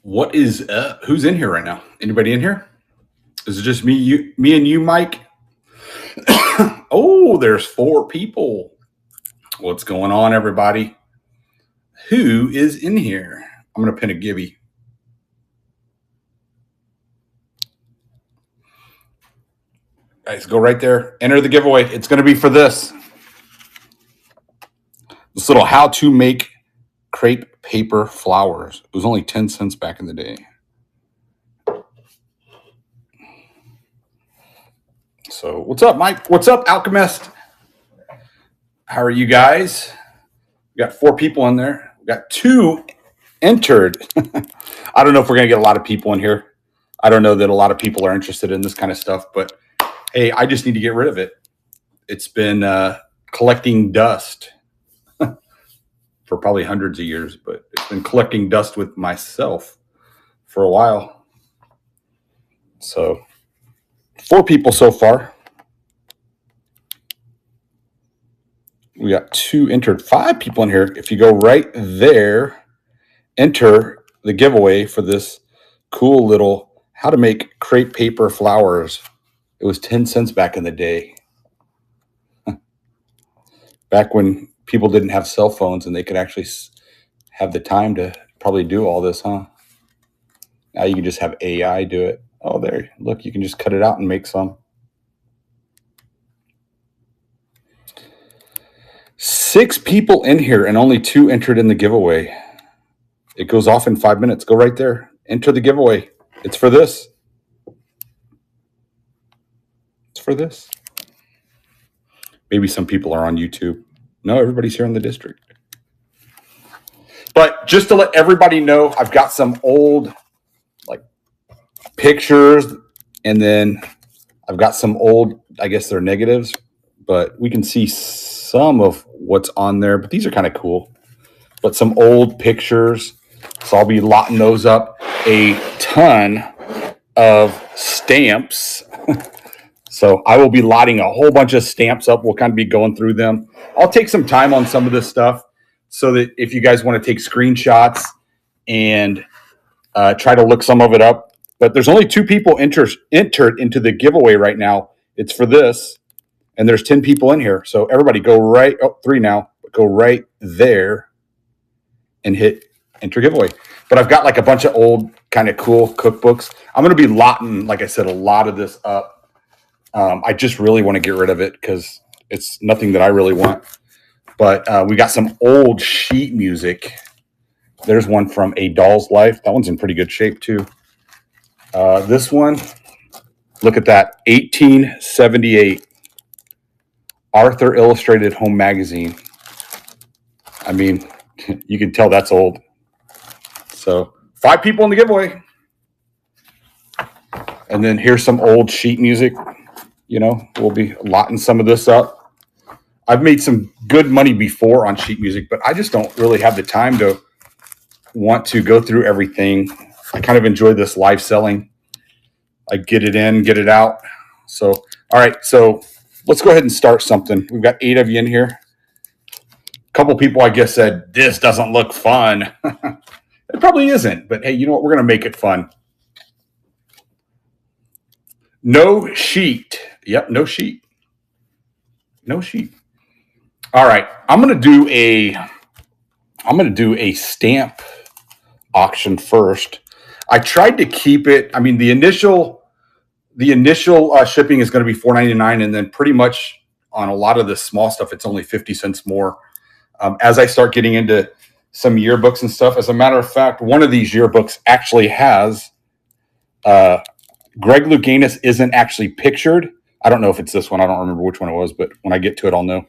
What is who's in here right now? Anybody in here? Is it just me and you, Mike? Oh, there's 4 people. What's going on, everybody? Who is in here? I'm gonna pin a gibby. Guys, go right there. Enter the giveaway. It's gonna be for this little how to make crepe paper flowers. It was only 10 cents back in the day. So what's up, Mike? What's up, Alchemist? How are you guys? We got 4 people in there. We got 2 entered. I don't know if we're gonna get a lot of people in here. I don't know that a lot of people are interested in this kind of stuff, but hey, I just need to get rid of it. It's been collecting dust for probably hundreds of years, but it's been collecting dust with myself for a while. So 4 people so far. We got 2 entered, 5 people in here. If you go right there, enter the giveaway for this cool little how to make crepe paper flowers. It was 10 cents back in the day. Back when people didn't have cell phones and they could actually have the time to probably do all this, huh? Now you can just have AI do it. Oh, there. Look, you can just cut it out and make some. 6 people in here and only 2 entered in the giveaway. It goes off in 5 minutes. Go right there. Enter the giveaway. It's for this. It's for this. Maybe some people are on YouTube. No, everybody's here in the district. But just to let everybody know, I've got some old like pictures, and then I've got some old, I guess they're negatives, but we can see some of what's on there. But these are kind of cool. But some old pictures. So I'll be lotting those up. A ton of stamps. So I will be lotting a whole bunch of stamps up. We'll kind of be going through them. I'll take some time on some of this stuff so that if you guys want to take screenshots and try to look some of it up. But there's only 2 people entered into the giveaway right now. It's for this. And there's 10 people in here. So everybody go right, 3 now. Go right there and hit enter giveaway. But I've got like a bunch of old kind of cool cookbooks. I'm going to be lotting, like I said, a lot of this up. I just really want to get rid of it because it's nothing that I really want. But we got some old sheet music. There's one from A Doll's Life. That one's in pretty good shape too. This one, look at that, 1878. Arthur Illustrated Home Magazine. I mean, you can tell that's old. So 5 people in the giveaway. And then here's some old sheet music. You know, we'll be lotting some of this up. I've made some good money before on sheet music, but I just don't really have the time to want to go through everything. I kind of enjoy this live selling. I get it in, get it out. So, all right. So let's go ahead and start something. We've got 8 of you in here. A couple people, I guess, said, this doesn't look fun. It probably isn't, but hey, you know what? We're going to make it fun. No sheet. Yep, no sheet. No sheet. All right, I'm going to do a stamp auction first. I tried to keep it. I mean, the initial shipping is going to be $4.99, and then pretty much on a lot of the small stuff, it's only 50 cents more. As I start getting into some yearbooks and stuff, as a matter of fact, one of these yearbooks actually has Greg Louganis isn't actually pictured. I don't know if it's this one. I don't remember which one it was, but when I get to it, I'll know.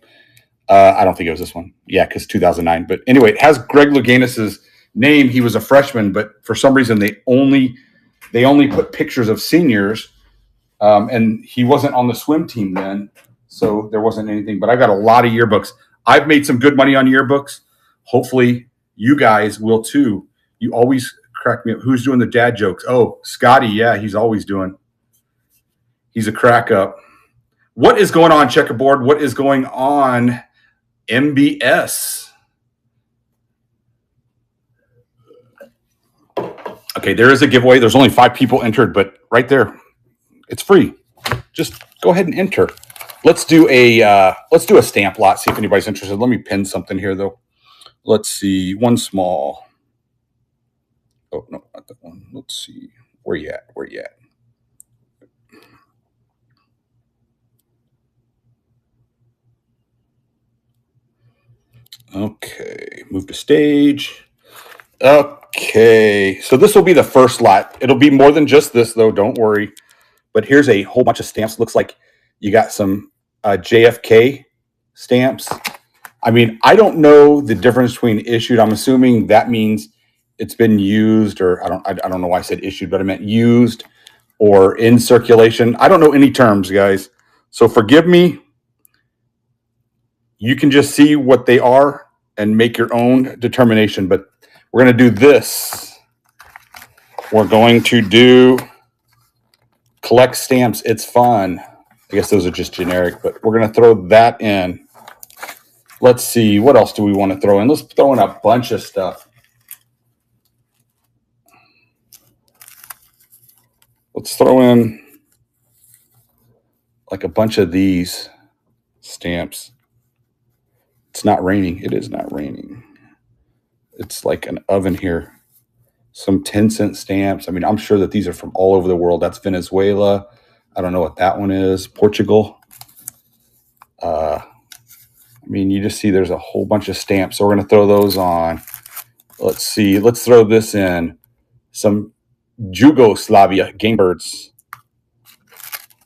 I don't think it was this one. Yeah, because 2009. But anyway, it has Greg Louganis's name. He was a freshman, but for some reason they only put pictures of seniors, and he wasn't on the swim team then, so there wasn't anything. But I got a lot of yearbooks. I've made some good money on yearbooks. Hopefully, you guys will too. You always crack me up. Who's doing the dad jokes? Oh, Scotty. Yeah, he's always doing. He's a crack up. What is going on, Checkerboard? What is going on, MBS? Okay, there is a giveaway. There's only 5 people entered, but right there, it's free. Just go ahead and enter. Let's do a stamp lot. See if anybody's interested. Let me pin something here though. Let's see. One small. Oh no, not that one. Let's see. Where you at? Where you at? Okay, move to stage. Okay, so this will be the first lot. It'll be more than just this though. Don't worry. But here's a whole bunch of stamps. Looks like you got some JFK stamps. I mean, I don't know the difference between issued. I'm assuming that means it's been used, or I don't know why I said issued, but I meant used or in circulation. I don't know any terms, guys. So forgive me. You can just see what they are and make your own determination. But we're going to do this. We're going to do collect stamps. It's fun. I guess those are just generic, but we're going to throw that in. Let's see. What else do we want to throw in? Let's throw in a bunch of stuff. Let's throw in like a bunch of these stamps. It's not raining. It is not raining. It's like an oven here. Some 10-cent stamps. I mean, I'm sure that these are from all over the world. That's Venezuela. I don't know what that one is. Portugal. I mean, you just see there's a whole bunch of stamps. So we're going to throw those on. Let's see. Let's throw this in. Some Yugoslavia game birds.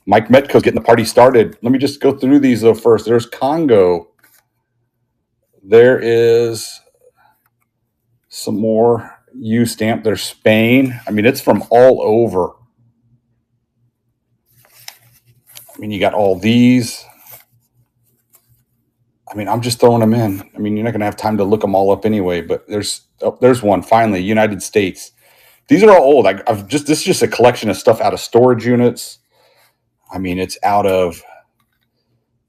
Mike Metko's getting the party started. Let me just go through these though first. There's Congo. There is some more U stamp. There's Spain. I mean, it's from all over. I mean, you got all these. I mean, I'm just throwing them in. I mean, you're not going to have time to look them all up anyway, but there's one finally, United States. These are all old. This is just a collection of stuff out of storage units. I mean, it's out of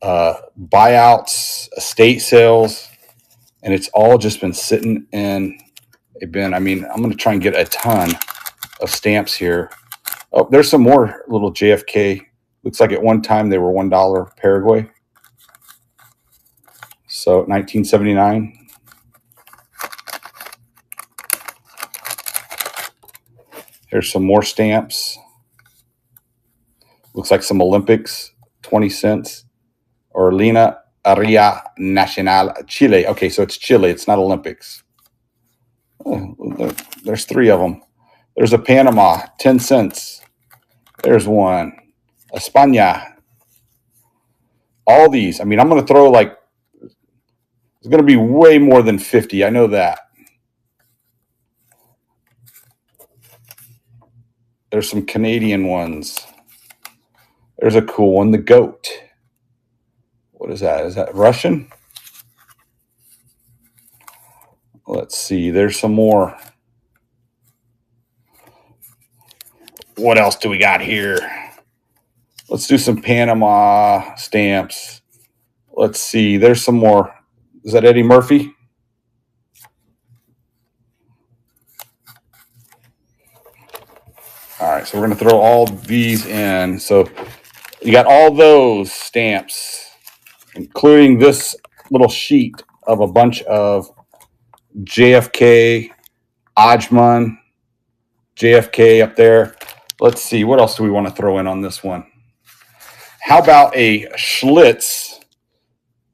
buyouts, estate sales, and it's all just been sitting in a bin. I mean, I'm going to try and get a ton of stamps here. Oh, there's some more little JFK. Looks like at one time they were $1 Paraguay. So 1979. Here's some more stamps. Looks like some Olympics, 20 cents. Orlina Aria Nacional, Chile. Okay, so it's Chile. It's not Olympics. Oh, there's 3 of them. There's a Panama, 10 cents. There's one. España. All these. I mean, I'm going to throw like, it's going to be way more than 50. I know that. There's some Canadian ones. There's a cool one, the goat. What is that? Is that Russian? Let's see. There's some more. What else do we got here? Let's do some Panama stamps. Let's see. There's some more. Is that Eddie Murphy? All right, so we're going to throw all these in. So you got all those stamps, including this little sheet of a bunch of JFK, Ajman, JFK up there. Let's see. What else do we want to throw in on this one? How about a Schlitz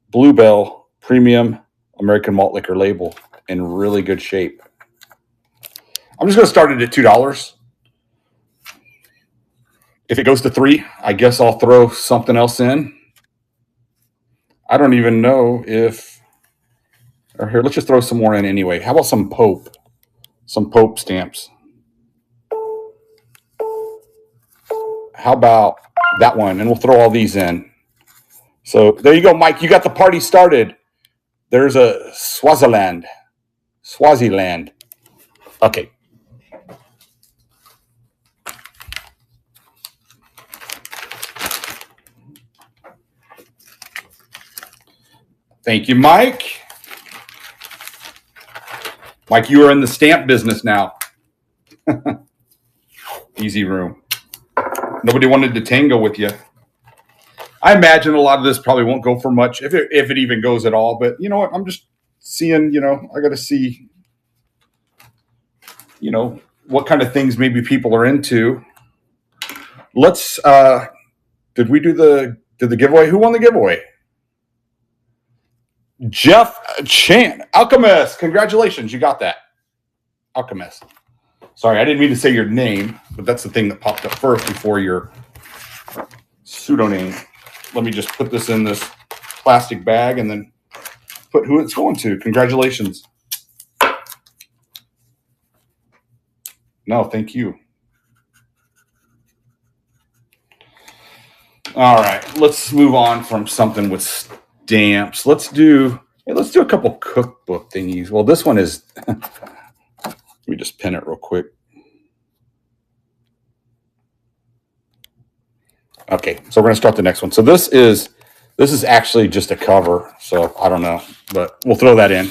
Bluebell Premium American Malt Liquor label in really good shape? I'm just going to start it at $2. If it goes to 3, I guess I'll throw something else in. I don't even know if, or here, let's just throw some more in anyway. How about some Pope stamps? How about that one? And we'll throw all these in. So there you go, Mike. You got the party started. There's a Swaziland. Okay. Thank you, Mike. Mike, you are in the stamp business now. Easy room. Nobody wanted to tango with you. I imagine a lot of this probably won't go for much, if it even goes at all. But you know what? I'm just seeing, I got to see, what kind of things maybe people are into. Let's, did the giveaway? Who won the giveaway? Jeff Chan, Alchemist. Congratulations. You got that. Alchemist. Sorry, I didn't mean to say your name, but that's the thing that popped up first before your pseudonym. Let me just put this in this plastic bag and then put who it's going to. Congratulations. No, thank you. All right, let's move on from something with stamps. Let's do a couple cookbook thingies. Well, this one is, let me just pin it real quick. Okay, so we're going to start the next one. So this is actually just a cover, so I don't know, but we'll throw that in.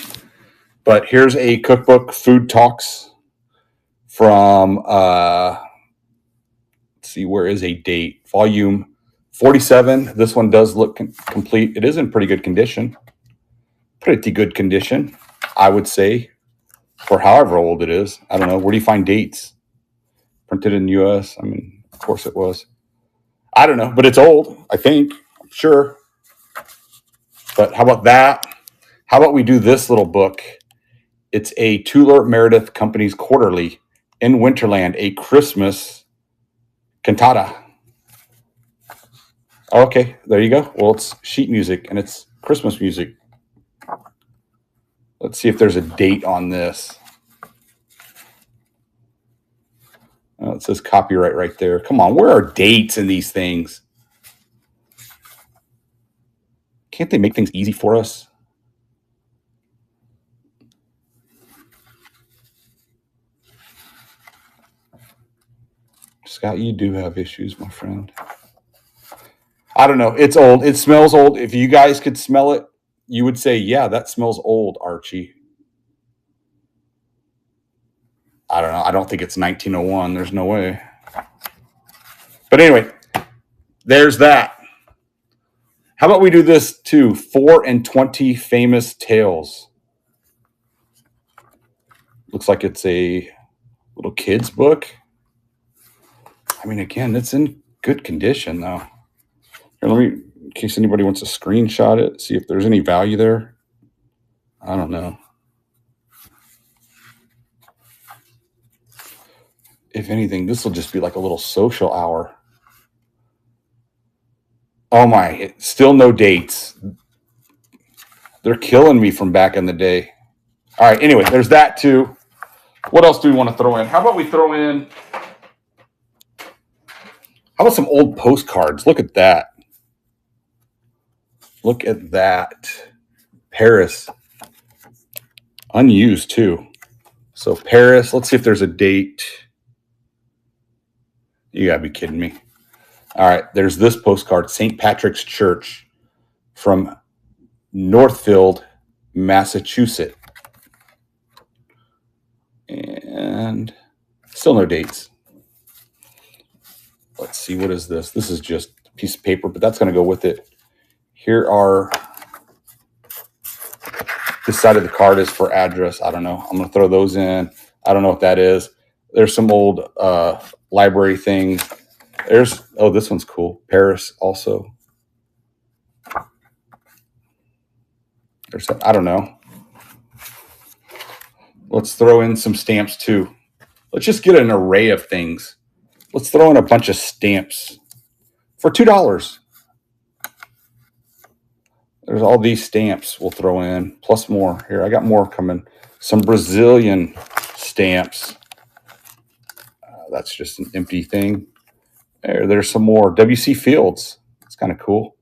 But here's a cookbook, Food Talks, from, let's see, where is a date? Volume 47. This one does look complete. It is in pretty good condition. Pretty good condition, I would say, for however old it is. I don't know. Where do you find dates? Printed in the U.S.? I mean, of course it was. I don't know, but it's old, I think. I'm sure. But how about that? How about we do this little book? It's a Tuller Meredith Company's quarterly, In Winterland, a Christmas cantata. Okay, there you go. Well, it's sheet music and it's Christmas music. Let's see if there's a date on this. Oh, it says copyright right there. Come on, where are dates in these things? Can't they make things easy for us? Scott, you do have issues, my friend. I don't know. It's old. It smells old. If you guys could smell it, you would say, yeah, that smells old, Archie. I don't know. I don't think it's 1901. There's no way. But anyway, there's that. How about we do this too? 4 and 20 famous tales. Looks like it's a little kid's book. I mean, again, it's in good condition though. Here, let me, in case anybody wants to screenshot it, see if there's any value there. I don't know. If anything, this will just be like a little social hour. Oh my, still no dates. They're killing me from back in the day. All right, anyway, there's that too. What else do we want to throw in? How about we throw in, how about some old postcards? Look at that. Look at that. Paris. Unused too. So Paris, let's see if there's a date. You gotta be kidding me. All right, there's this postcard, St. Patrick's Church from Northfield, Massachusetts. And still no dates. Let's see, what is this? This is just a piece of paper, but that's going to go with it. Here are, this side of the card is for address. I don't know. I'm going to throw those in. I don't know what that is. There's some old library things. There's, oh, this one's cool. Paris also. There's, I don't know. Let's throw in some stamps too. Let's just get an array of things. Let's throw in a bunch of stamps for $2. There's all these stamps we'll throw in, plus more. Here, I got more coming. Some Brazilian stamps. That's just an empty thing. There's some more. W.C. Fields. It's kind of cool.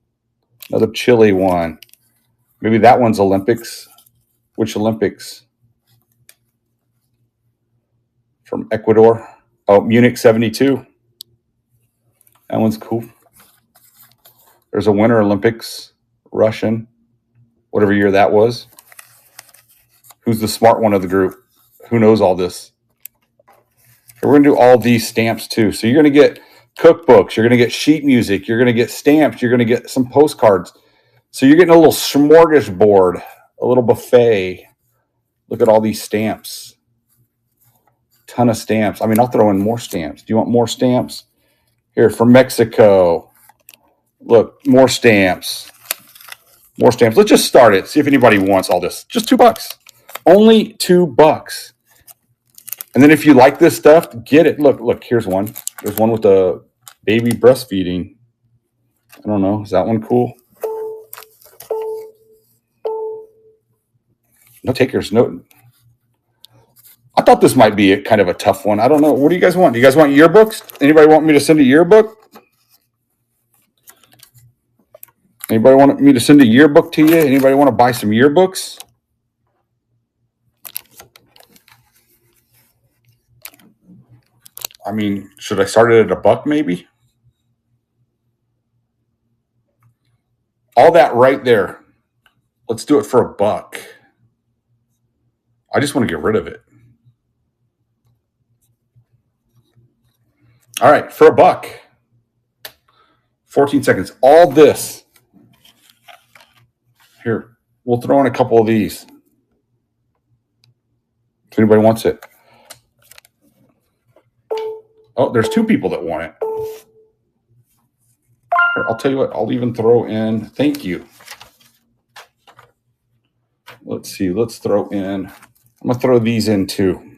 Another Chile one. Maybe that one's Olympics. Which Olympics? From Ecuador. Oh, Munich 72. That one's cool. There's a Winter Olympics. Russian. whatever year that was. Who's the smart one of the group? Who knows all this? We're going to do all these stamps too. So you're going to get cookbooks. You're going to get sheet music. You're going to get stamps. You're going to get some postcards. So you're getting a little smorgasbord, a little buffet. Look at all these stamps. Ton of stamps. I mean, I'll throw in more stamps. Do you want more stamps? Here, from Mexico. Look, more stamps. More stamps. Let's just start it. See if anybody wants all this. Just $2. Only $2. And then if you like this stuff, get it. Look, here's one. There's one with the baby breastfeeding. I don't know. Is that one cool? No takers. No. I thought this might be kind of a tough one. I don't know. What do you guys want? Do you guys want yearbooks? Anybody want me to send a yearbook? Anybody want me to send a yearbook to you? Anybody want to buy some yearbooks? I mean, should I start it at $1 maybe? All that right there. Let's do it for $1. I just want to get rid of it. All right, for $1. 14 seconds. All this. Here, we'll throw in a couple of these. If anybody wants it. Oh, there's 2 people that want it. Here, I'll tell you what, I'll even throw in, thank you. Let's see, let's throw in, I'm going to throw these in too.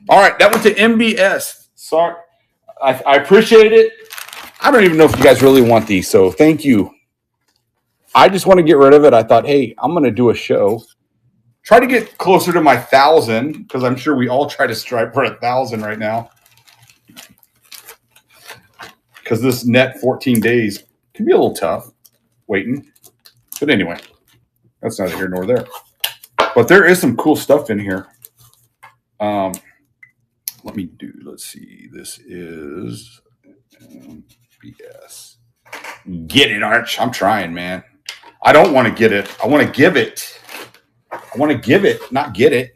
All right, that went to MBS. Sorry, I appreciate it. I don't even know if you guys really want these, so thank you. I just want to get rid of it. I thought, hey, I'm going to do a show. Try to get closer to my 1,000, because I'm sure we all try to strive for 1,000 right now. Because this net 14 days can be a little tough waiting. But anyway, that's neither here nor there. But there is some cool stuff in here. Let's see. This is BS. Get it, Arch. I'm trying, man. I don't want to get it. I want to give it. I want to give it, not get it.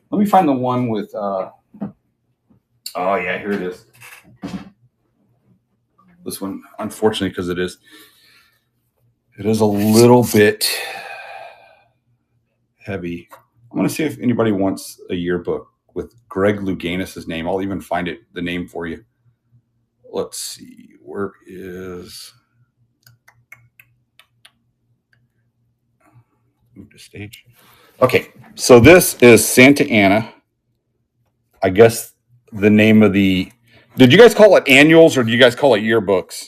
Let me find the one with, oh yeah, here it is. This one, unfortunately, because it is a little bit heavy. I'm going to see if anybody wants a yearbook with Greg Louganis' name. I'll even find the name for you. Let's see. Where is... Move to stage. Okay, so this is Santa Ana. I guess the name of the... Did you guys call it annuals or do you guys call it yearbooks?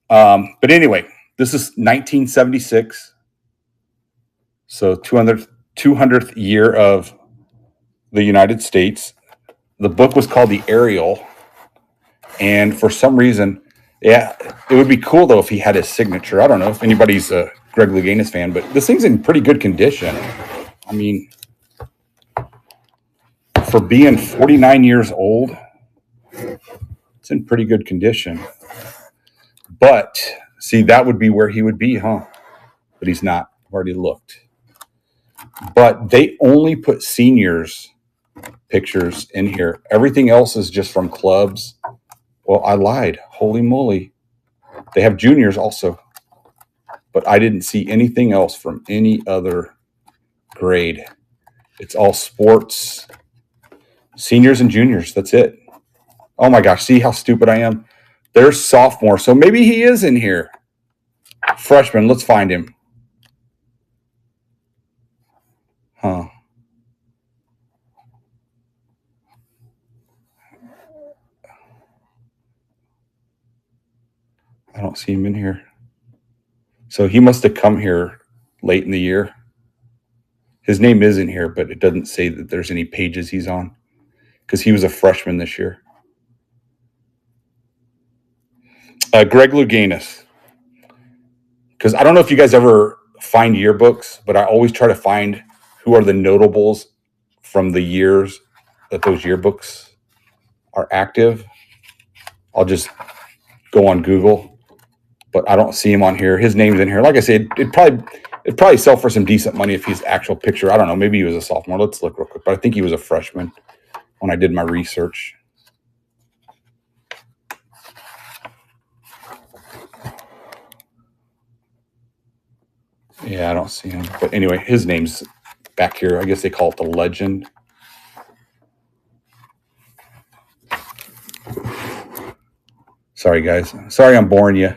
But anyway, this is 1976. So 200th year of the United States. The book was called The Ariel. And for some reason, yeah, it would be cool, though, if he had his signature. I don't know if anybody's a Greg Louganis fan, but this thing's in pretty good condition. I mean... For being 49 years old, it's in pretty good condition. But, see, that would be where he would be, huh? But he's not. I've already looked. But they only put seniors' pictures in here. Everything else is just from clubs. Well, I lied. Holy moly. They have juniors also. But I didn't see anything else from any other grade. It's all sports. Seniors and juniors, that's it. Oh my gosh, see how stupid I am? There's sophomore, so maybe he is in here. Freshman, let's find him. Huh. I don't see him in here. So he must have come here late in the year. His name is in here, but it doesn't say that there's any pages he's on. Because he was a freshman this year. Greg Louganis. Because I don't know if you guys ever find yearbooks, but I always try to find who are the notables from the years that those yearbooks are active. I'll just go on Google. but I don't see him on here. His name's in here. Like I said, it'd probably sell for some decent money if he's actual picture. I don't know. Maybe he was a sophomore. Let's look real quick. But I think he was a freshman when I did my research. Yeah, I don't see him. But anyway, his name's back here. I guess they call it the legend. Sorry, guys. Sorry I'm boring you.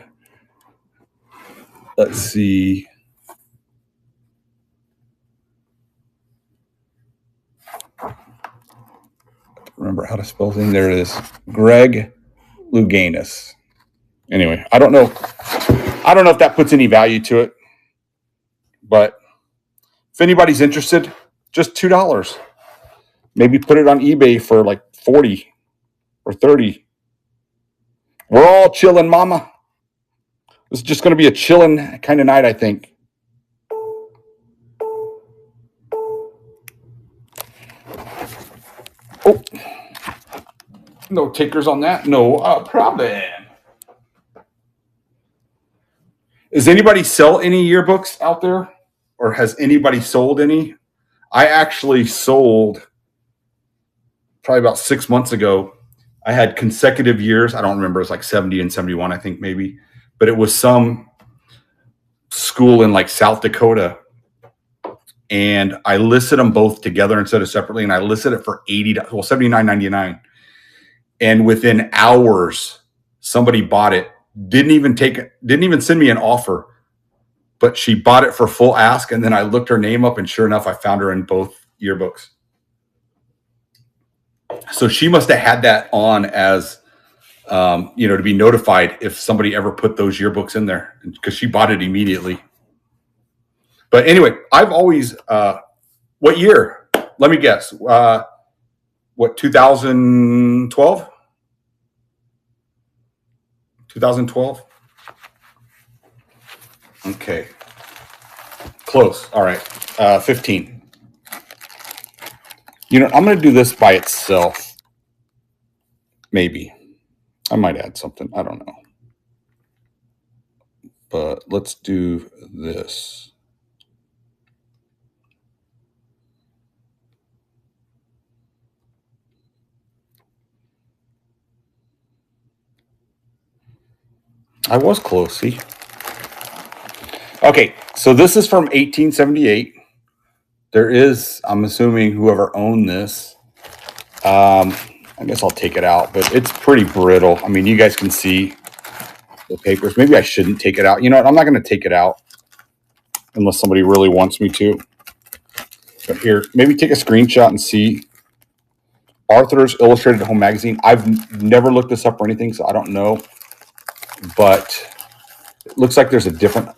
Let's see. Remember how to spell his name. There it is. Greg Louganis. Anyway, I don't know if that puts any value to it, but if anybody's interested, just $2. Maybe put it on eBay for like 40 or 30. We're all chilling, mama. This is just going to be a chilling kind of night, I think. Oh, no takers on that. No problem. Does anybody sell any yearbooks out there? Or has anybody sold any? I actually sold probably about 6 months ago. I had consecutive years. I don't remember. It was like 70 and 71, I think maybe. But it was some school in like South Dakota. And I listed them both together instead of separately. And I listed it for $79.99. And within hours, somebody bought it. Didn't even send me an offer. But she bought it for full ask, and then I looked her name up, and sure enough, I found her in both yearbooks. So she must have had that on as, to be notified if somebody ever put those yearbooks in there, because she bought it immediately. But anyway, I've always, what year? Let me guess. 2012? 2012? Okay. Close. All right. 15. I'm going to do this by itself. Maybe. I might add something. I don't know. But let's do this. I was close, see? Okay, so this is from 1878. There is, I'm assuming, whoever owned this. I guess I'll take it out, but it's pretty brittle. I mean, you guys can see the papers. Maybe I shouldn't take it out. You know what? I'm not going to take it out unless somebody really wants me to. But here, maybe take a screenshot and see. Arthur's Illustrated Home Magazine. I've never looked this up or anything, so I don't know. But it looks like there's a different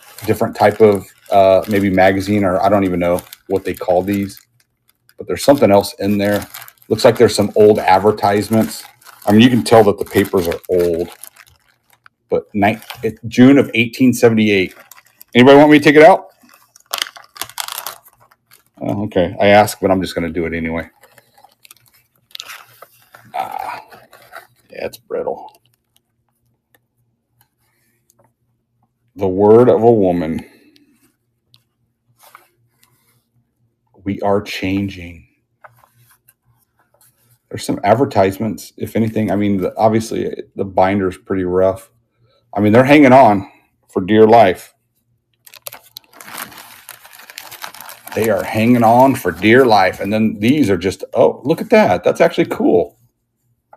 type of maybe magazine, or I don't even know what they call these. But there's something else in there. Looks like there's some old advertisements. I mean, you can tell that the papers are old. But June of 1878. Anybody want me to take it out? Oh, okay. I asked, but I'm just going to do it anyway. Yeah, it's brittle. The word of a woman. We are changing. There's some advertisements, if anything. I mean, obviously, the binder's pretty rough. I mean, they're hanging on for dear life. They are hanging on for dear life. And then these are just, oh, look at that. That's actually cool.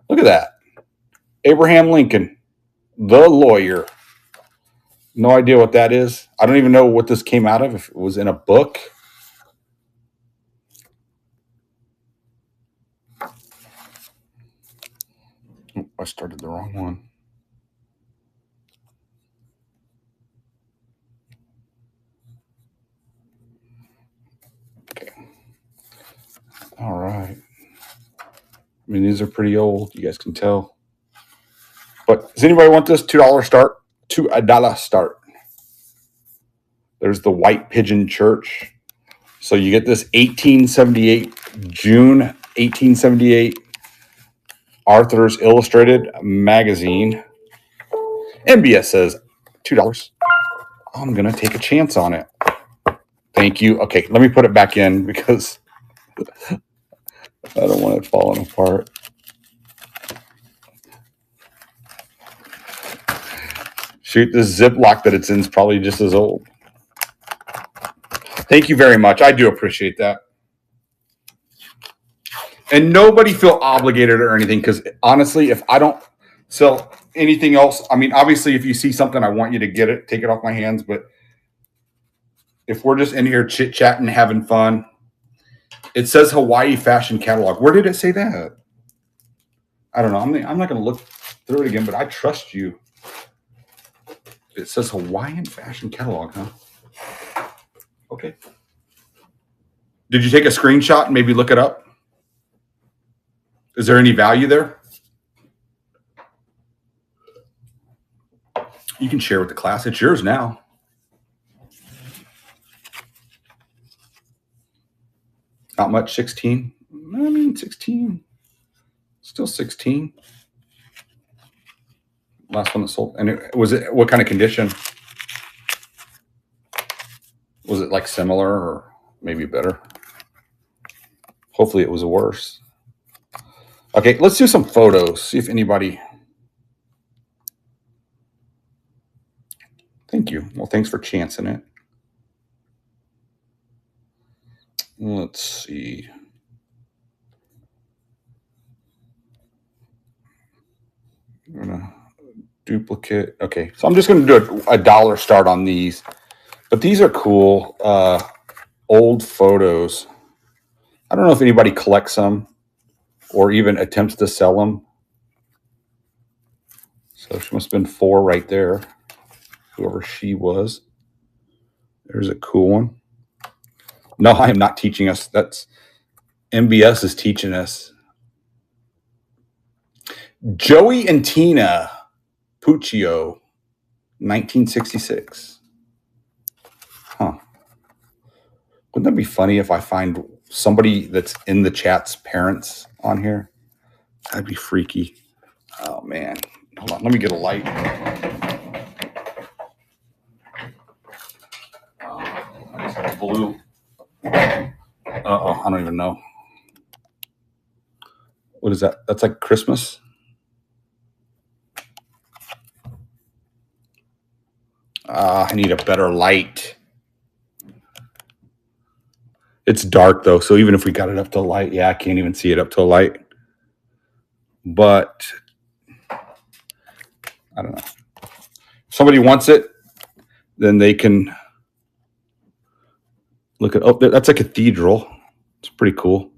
Look at that. Abraham Lincoln, the lawyer. No idea what that is. I don't even know what this came out of, if it was in a book. Oh, I started the wrong one. Okay. All right. I mean, these are pretty old. You guys can tell. But does anybody want this $2 start? $2 start. There's the White Pigeon Church. So you get this 1878, June 1878, Arthur's Illustrated Magazine. MBS says $2. I'm going to take a chance on it. Thank you. Okay, let me put it back in because I don't want it falling apart. Shoot, this Ziploc that it's in is probably just as old. Thank you very much. I do appreciate that. And nobody feel obligated or anything, because honestly, if I don't sell anything else, I mean, obviously, if you see something, I want you to get it, take it off my hands. But if we're just in here chit-chatting, having fun, it says Hawaii Fashion Catalog. Where did it say that? I don't know. I'm not going to look through it again, but I trust you. It says Hawaiian Fashion Catalog, huh? Okay. Did you take a screenshot and maybe look it up? Is there any value there? You can share with the class. It's yours now. Not much, 16. I mean, 16. Still 16. Last one that sold. And what kind of condition? Was it like similar or maybe better? Hopefully it was worse. Okay, let's do some photos. See if anybody. Thank you. Well, thanks for chancing it. Let's see. I'm gonna duplicate. Okay, so I'm just gonna do a $1 start on these, but these are cool. Old photos. I don't know if anybody collects them or even attempts to sell them. So she must have been 4 right there, whoever she was. There's a cool one. No, I am not teaching us. That's MBS is teaching us. Joey and Tina Puccio, 1966. Huh. Wouldn't that be funny if I find somebody that's in the chat's parents on here? That'd be freaky. Oh, man. Hold on. Let me get a light. I just have a blue. Uh-oh. I don't even know. What is that? That's like Christmas? I need a better light. It's dark, though, so even if we got it up to light, yeah, I can't even see it up to light. But I don't know. If somebody wants it, then they can look at. Oh, that's a cathedral. It's pretty cool.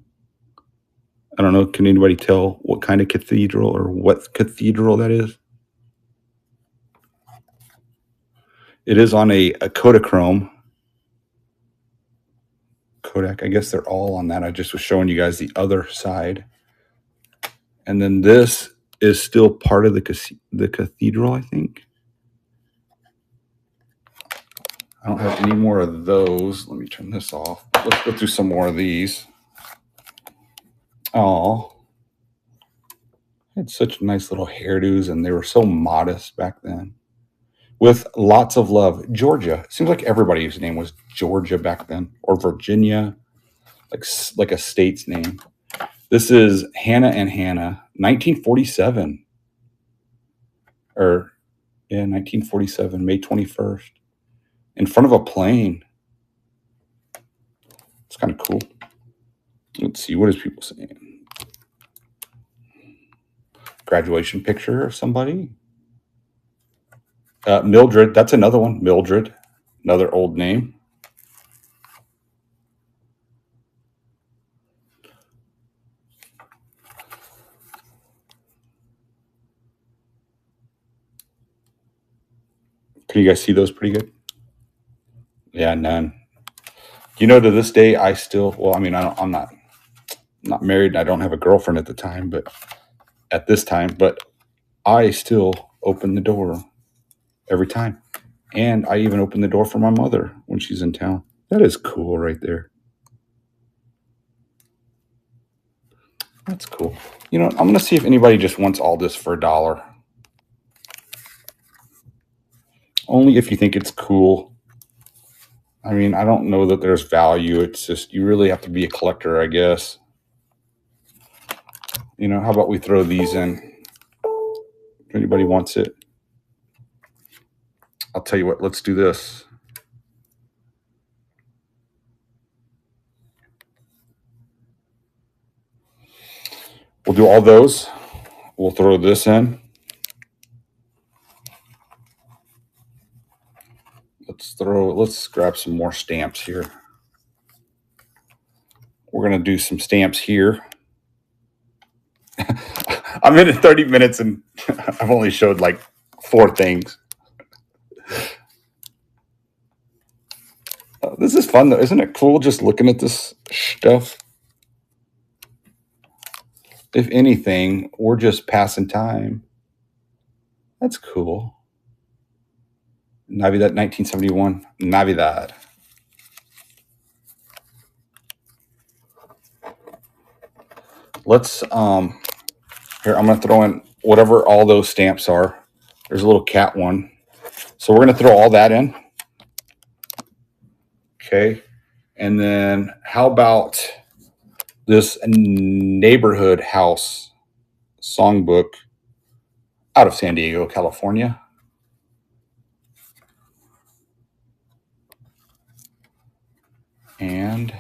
I don't know. Can anybody tell what kind of cathedral or what cathedral that is? It is on a Kodachrome. Kodak. I guess they're all on that. I just was showing you guys the other side. And then this is still part of the cathedral, I think. I don't have any more of those. Let me turn this off. Let's go through some more of these. Oh, had such nice little hairdos, and they were so modest back then. With lots of love, Georgia. It seems like everybody's name was Georgia back then, or Virginia, like a state's name. This is Hannah and Hannah, 1947. Or, yeah, 1947, May 21st. In front of a plane. It's kind of cool. Let's see, what is people saying? Graduation picture of somebody. Mildred, that's another one. Mildred, another old name. Can you guys see those pretty good? Yeah, none. You know, to this day, I still, well, I mean, I'm not married and I don't have a girlfriend at the time, but at this time, but I still open the door every time. And I even open the door for my mother when she's in town. That is cool right there. That's cool. You know, I'm going to see if anybody just wants all this for $1. Only if you think it's cool. I mean, I don't know that there's value. It's just, you really have to be a collector, I guess. You know, how about we throw these in? If anybody wants it. I'll tell you what, let's do this. We'll do all those. We'll throw this in. Let's grab some more stamps here. We're going to do some stamps here. I'm in 30 minutes and I've only showed like 4 things. This is fun though. Isn't it cool just looking at this stuff? If anything, we're just passing time. That's cool. Navidad 1971. Navidad. Let's here, I'm going to throw in whatever all those stamps are. There's a little cat one. So we're going to throw all that in. Okay. And then how about this neighborhood house songbook out of San Diego, California. And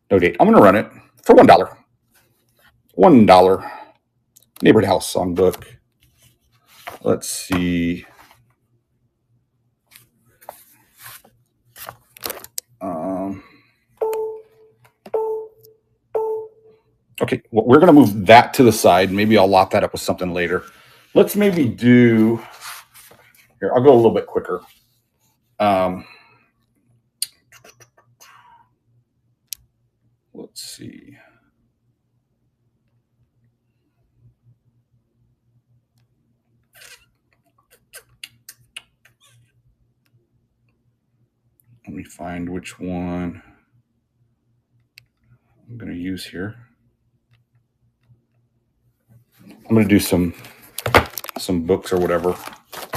no date. I'm going to run it for $1. $1 neighborhood house songbook. Let's see. Okay, well, we're going to move that to the side. Maybe I'll lock that up with something later. Let's maybe do, here, I'll go a little bit quicker. Let's see. Let me find which one I'm going to use here. I'm going to do some books or whatever.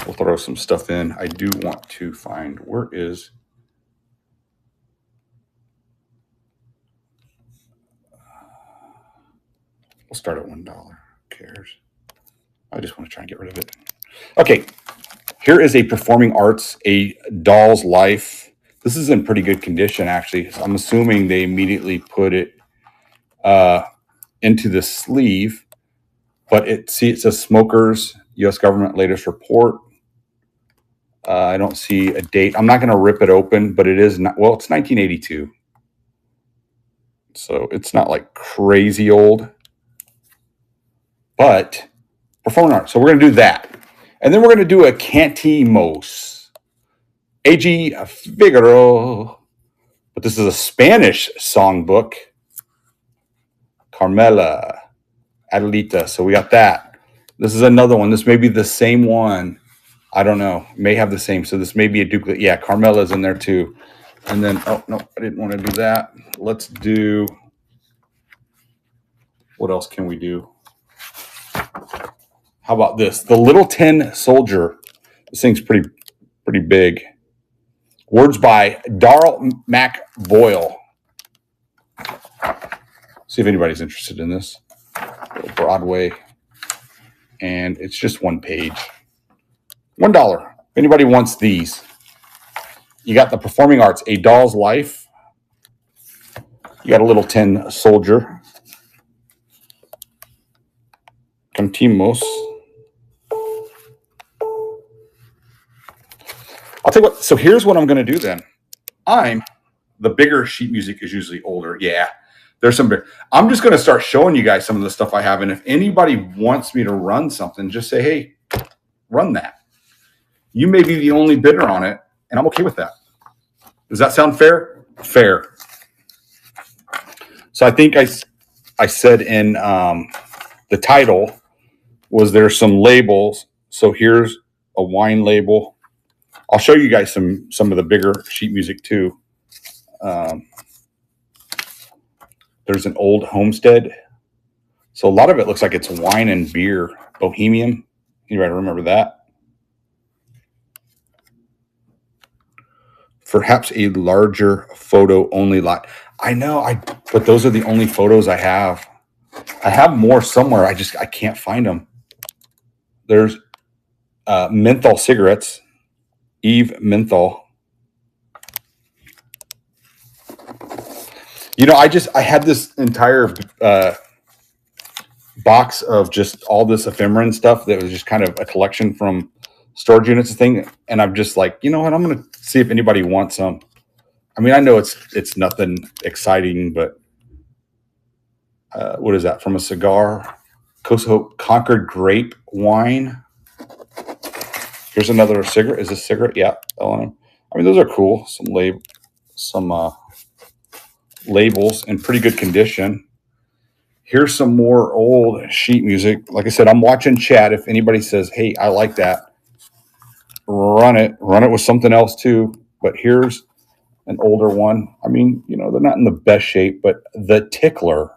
We'll throw some stuff in. I do want to find, where is, we'll start at $1. Who cares? I just want to try and get rid of it. Okay, here is a Performing Arts, A Doll's Life. This is in pretty good condition, actually. So I'm assuming they immediately put it into the sleeve. But it says Smokers, U.S. Government Latest Report. I don't see a date. I'm not going to rip it open, but it is not, well, it's 1982. So it's not like crazy old. But Performing Arts. So we're going to do that. And then we're going to do a Cantimos. A.G. Figaro. But this is a Spanish songbook. Carmela. Adelita. So we got that. This is another one. This may be the same one. I don't know. May have the same. So this may be a duplicate. Yeah, Carmela's in there too. And then, oh, no, I didn't want to do that. Let's do, what else can we do? How about this? The Little Tin Soldier. This thing's pretty big. Words by Darl Mac Boyle. See if anybody's interested in this. Broadway. And it's just 1 page. $1. If anybody wants these. You got the Performing Arts, A Doll's Life. You got a Little Tin Soldier. Cantimos. I'll tell you what. So here's what I'm going to do then. The bigger sheet music is usually older. Yeah. There's some big. I'm just going to start showing you guys some of the stuff I have. And if anybody wants me to run something, just say, hey, run that. You may be the only bidder on it, and I'm okay with that. Does that sound fair? Fair. So I think I said in the title was there's some labels. So here's a wine label. I'll show you guys some of the bigger sheet music too. There's an Old Homestead. So a lot of it looks like it's wine and beer, Bohemian. Anybody remember that? Perhaps a larger photo only lot. I know, but those are the only photos I have. I have more somewhere. I can't find them. There's menthol cigarettes, Eve menthol. I had this entire box of just all this ephemera and stuff that was just kind of a collection from storage units and thing. And I'm just like, you know what? I'm going to see if anybody wants some. I mean, I know it's nothing exciting, but what is that from a cigar? Concord grape wine. Here's another cigarette. Is this cigarette? Yeah. I mean, those are cool. Some labels in pretty good condition. Here's some more old sheet music. Like I said, I'm watching chat. If anybody says, "Hey, I like that," run it with something else too. But here's an older one. I mean, they're not in the best shape, but the Tickler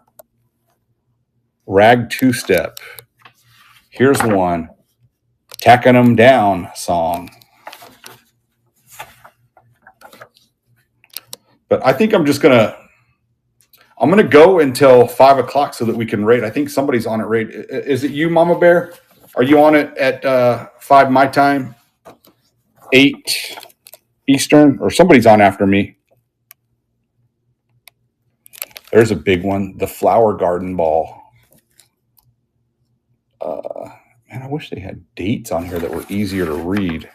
Rag Two Step. Here's one, Tacking Them Down song. But I think I'm gonna go until 5 o'clock so that we can rate. I think somebody's on it. Rate. Is it you, Mama Bear? Are you on it at 5 my time, 8 Eastern, or somebody's on after me? There's a big one, the Flower Garden Ball. Man, I wish they had dates on here that were easier to read.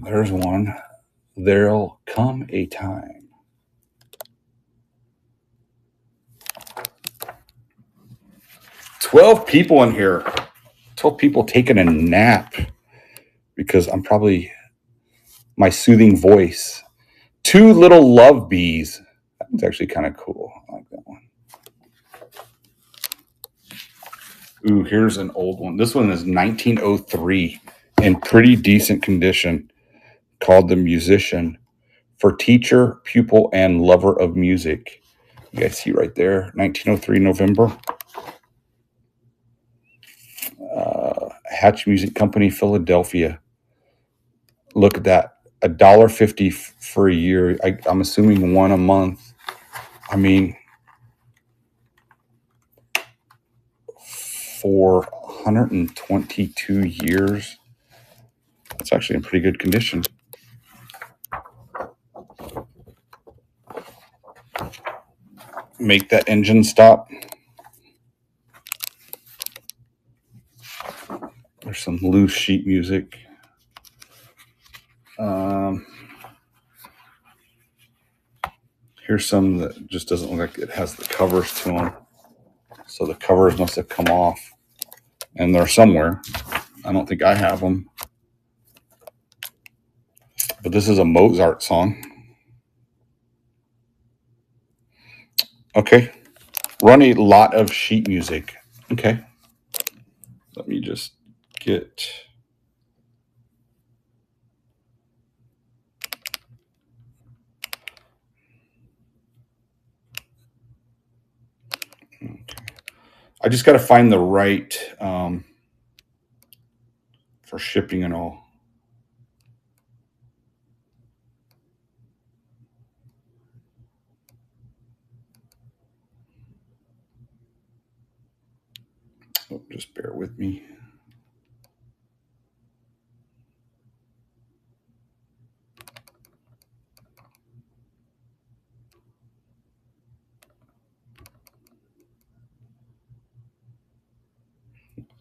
There's one. There'll come a time. $12 people in here. 12 people taking a nap because I'm probably my soothing voice. 2 little love bees. That's actually kind of cool. I like that one. Ooh, here's an old one. This one is 1903 in pretty decent condition, called The Musician, for teacher, pupil, and lover of music. You guys see right there, 1903 November. Hatch Music Company, Philadelphia. Look at that, $1.50 for a year. I'm assuming one a month. I mean, for 122 years, it's actually in pretty good condition. Make that engine stop. There's some loose sheet music. Here's some that just doesn't look like it has the covers to them. So the covers must have come off. And they're somewhere. I don't think I have them. But this is a Mozart song. Okay. Run a lot of sheet music. Okay. Let me just get... Okay. I just got to find the right for shipping and all. Oh, just bear with me.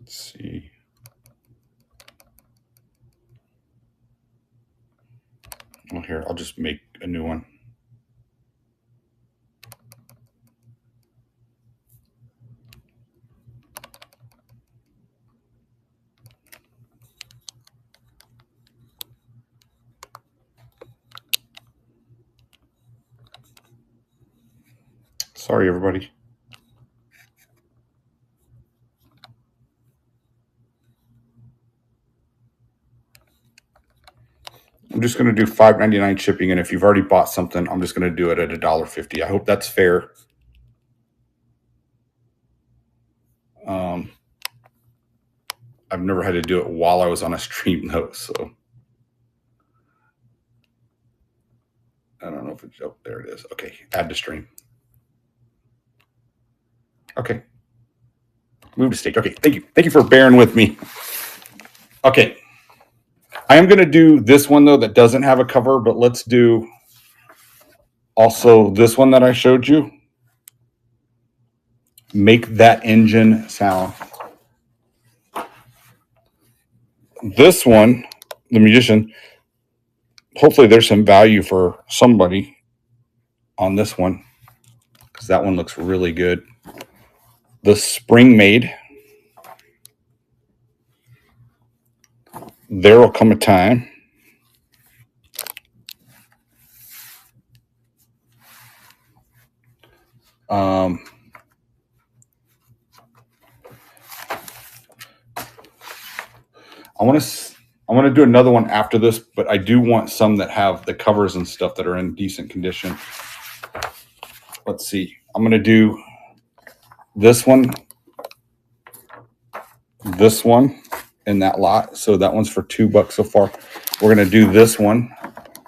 Let's see. Well, here, I'll just make a new one. Sorry, everybody. I'm just going to do $5.99 shipping, and if you've already bought something, I'm just going to do it at $1.50. I hope that's fair. I've never had to do it while I was on a stream though, so I don't know if it's up there. It is. Okay, add to stream. Okay, move to stage. Okay, thank you. Thank you for bearing with me. Okay, I am going to do this one though that doesn't have a cover, but let's do also this one that I showed you. Make that engine sound. This one, the musician, hopefully there's some value for somebody on this one because that one looks really good. The Spring Made. There will come a time. I want to do another one after this, but I do want some that have the covers and stuff that are in decent condition. Let's see. I'm going to do this one in that lot. So that one's for $2 so far. We're going to do this one,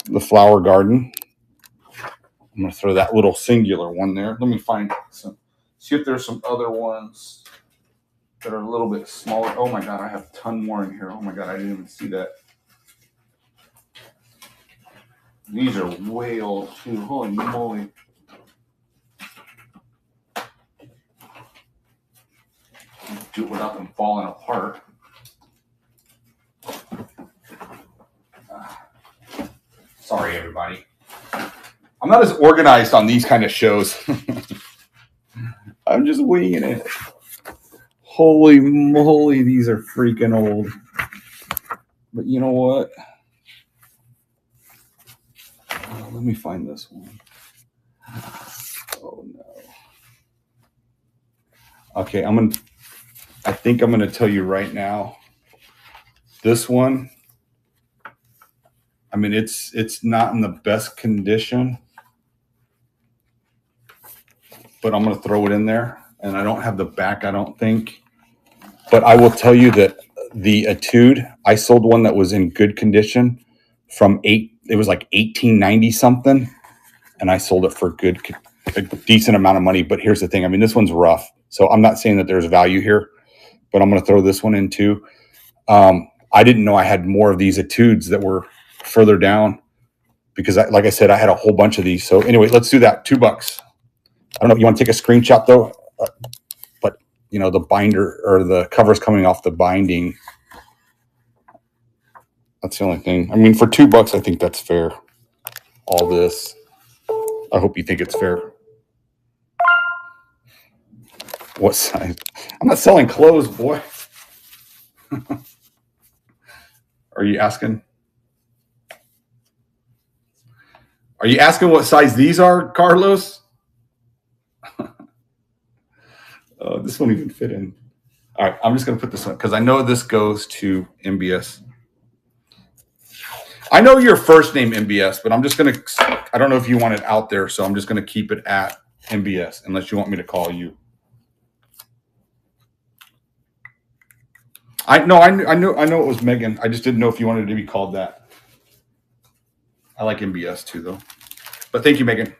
the Flower Garden. I'm going to throw that little singular one there. Let me find some, see if there's some other ones that are a little bit smaller. Oh my God, I have a ton more in here. Oh my God, I didn't even see that. These are way old too. Holy moly. Do it without them falling apart. Sorry, everybody. I'm not as organized on these kind of shows. I'm just winging it. Holy moly, these are freaking old. But you know what? Let me find this one. Oh no. Okay, I think I'm gonna tell you right now. This one, I mean, it's not in the best condition, but I'm gonna throw it in there. And I don't have the back, I don't think. But I will tell you that the Etude, I sold one that was in good condition it was like 1890 something, and I sold it for a decent amount of money. But here's the thing, I mean, this one's rough, so I'm not saying that there's value here, but I'm going to throw this one in too. I didn't know I had more of these Etudes that were further down because, like I said, I had a whole bunch of these. So anyway, let's do that. $2. I don't know if you want to take a screenshot though, but you know, the binder or the cover's coming off the binding. That's the only thing. I mean, for $2, I think that's fair. All this. I hope you think it's fair. What size? I'm not selling clothes, boy. Are you asking? Are you asking what size these are, Carlos? Oh, this won't even fit in. All right, I'm just going to put this one because I know this goes to MBS. I know your first name MBS, but I'm just going to, I don't know if you want it out there, so I'm just going to keep it at MBS unless you want me to call you. I know it was Megan. I just didn't know if you wanted to be called that. I like MBS too, though. But thank you, Megan.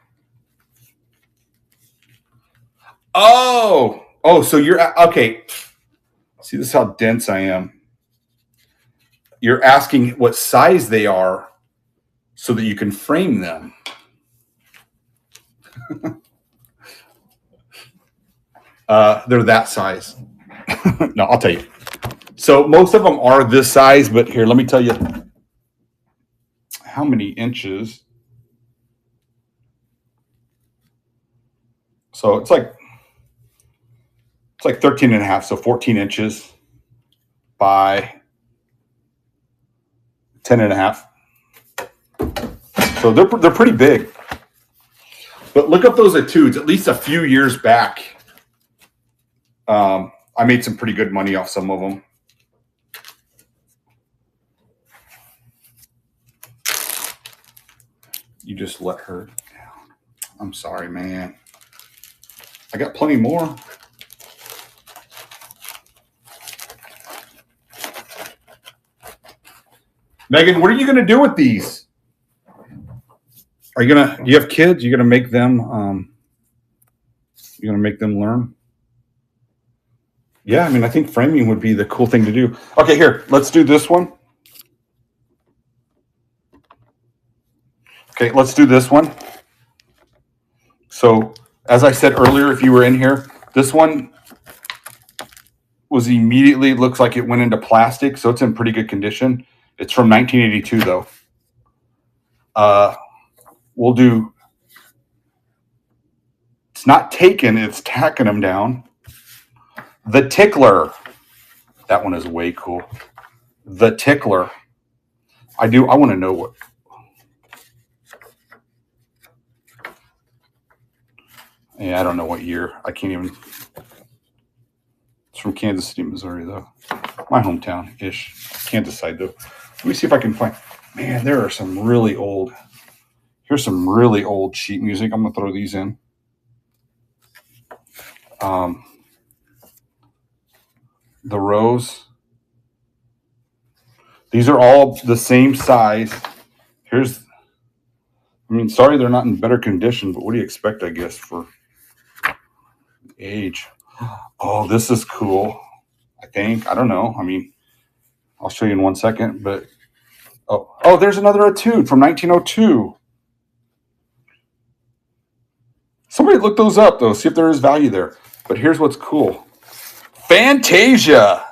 Oh, so you're okay. See, this is how dense I am. You're asking what size they are so that you can frame them. They're that size. No, I'll tell you. So most of them are this size, but here, let me tell you how many inches. So it's like 13 and a half, so 14 inches by 10 and a half. So they're pretty big. But look up those Etudes. At least a few years back, I made some pretty good money off some of them. You just let her down. I'm sorry, man. I got plenty more. Megan, what are you going to do with these? Do you have kids? You're going to make them, you're going to make them learn? Yeah, I mean, I think framing would be the cool thing to do. Okay, here, let's do this one. Okay, let's do this one. So, as I said earlier, if you were in here, this one was immediately, looks like it went into plastic, so it's in pretty good condition. It's from 1982, though. We'll do, it's not taken, it's tacking them down. The Tickler. That one is way cool. The Tickler. I want to know what. Yeah, I don't know what year. I can't even. It's from Kansas City, Missouri, though. My hometown-ish. Can't decide, though. Let me see if I can find. Man, there are some really old. Here's some really old sheet music. I'm going to throw these in. The Rose. These are all the same size. Sorry they're not in better condition, but what do you expect, I guess, for age? Oh, this is cool. I think. I don't know. I'll show you in 1 second, but oh, there's another etude from 1902. Somebody look those up, though. See if there is value there. But here's what's cool. Fantasia.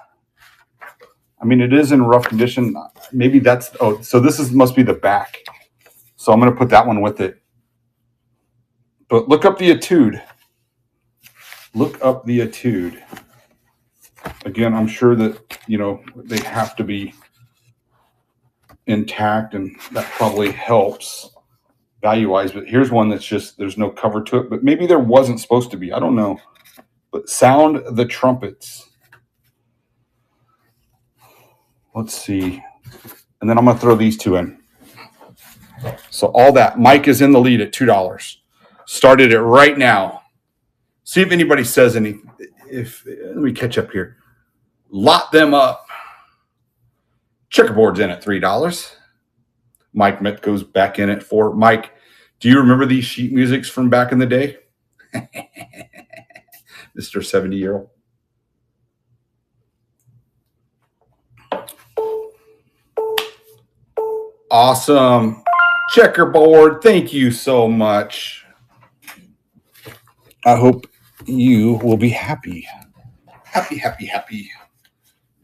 It is in rough condition. Maybe that's, so this must be the back. So I'm going to put that one with it. But look up the etude. Look up the etude. Again, I'm sure that, they have to be intact, and that probably helps value-wise. But here's one that's just, there's no cover to it. But maybe there wasn't supposed to be. I don't know. But Sound the Trumpets. Let's see. And then I'm going to throw these two in. So all that. Mike is in the lead at $2. Started it right now. See if anybody says anything. Let me catch up here. Lot them up. Checkerboard's in at $3. Mike Mitt goes back in at $4. Mike, do you remember these sheet musics from back in the day? Mr. 70-year-old. Awesome. Checkerboard, thank you so much. I hope you will be happy. Happy.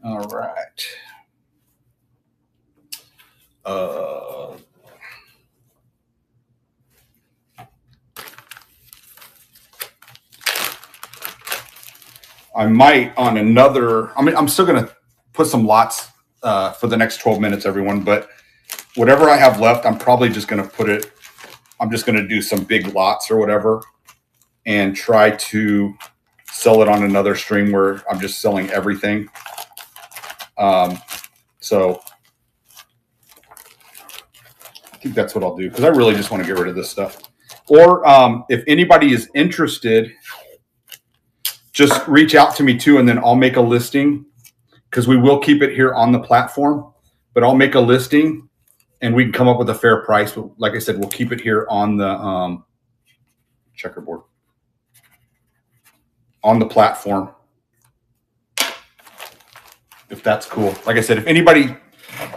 All right. I might on another, I'm still going to put some lots for the next 12 minutes, everyone, but whatever I have left, I'm probably just going to I'm just going to do some big lots or whatever and try to sell it on another stream where I'm just selling everything. So I think that's what I'll do, because I really just want to get rid of this stuff. Or if anybody is interested, just reach out to me too, and then I'll make a listing, because we will keep it here on the platform, but I'll make a listing and we can come up with a fair price. But like I said, we'll keep it here on the checkerboard, on the platform, if that's cool. Like I said, if anybody,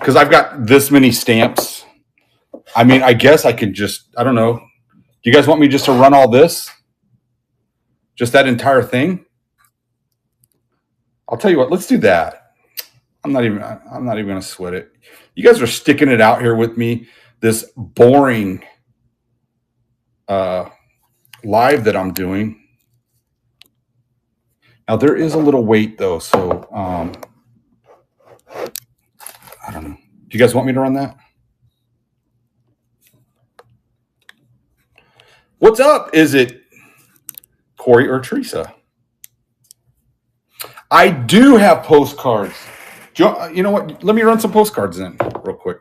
because I've got this many stamps, I guess I could just, I don't know. Do you guys want me just to run all this? Just that entire thing? I'll tell you what, let's do that. I'm not even going to sweat it. You guys are sticking it out here with me, this boring live that I'm doing. Now, there is a little weight, though, so I don't know. Do you guys want me to run that? What's up? Is it Corey or Teresa? I do have postcards. You know what? Let me run some postcards in real quick.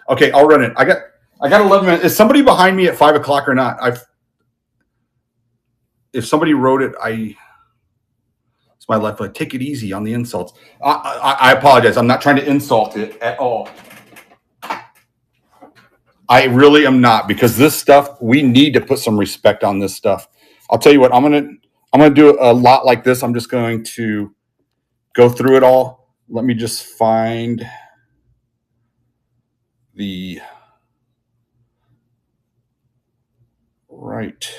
Okay, I'll run it. I got 11 minutes. Is somebody behind me at 5 o'clock or not? If somebody wrote it, it's my life. Take it easy on the insults. I apologize. I'm not trying to insult it at all. I really am not, because this stuff, we need to put some respect on this stuff. I'll tell you what, I'm gonna do a lot like this. I'm just going to go through it all. Let me just find the right.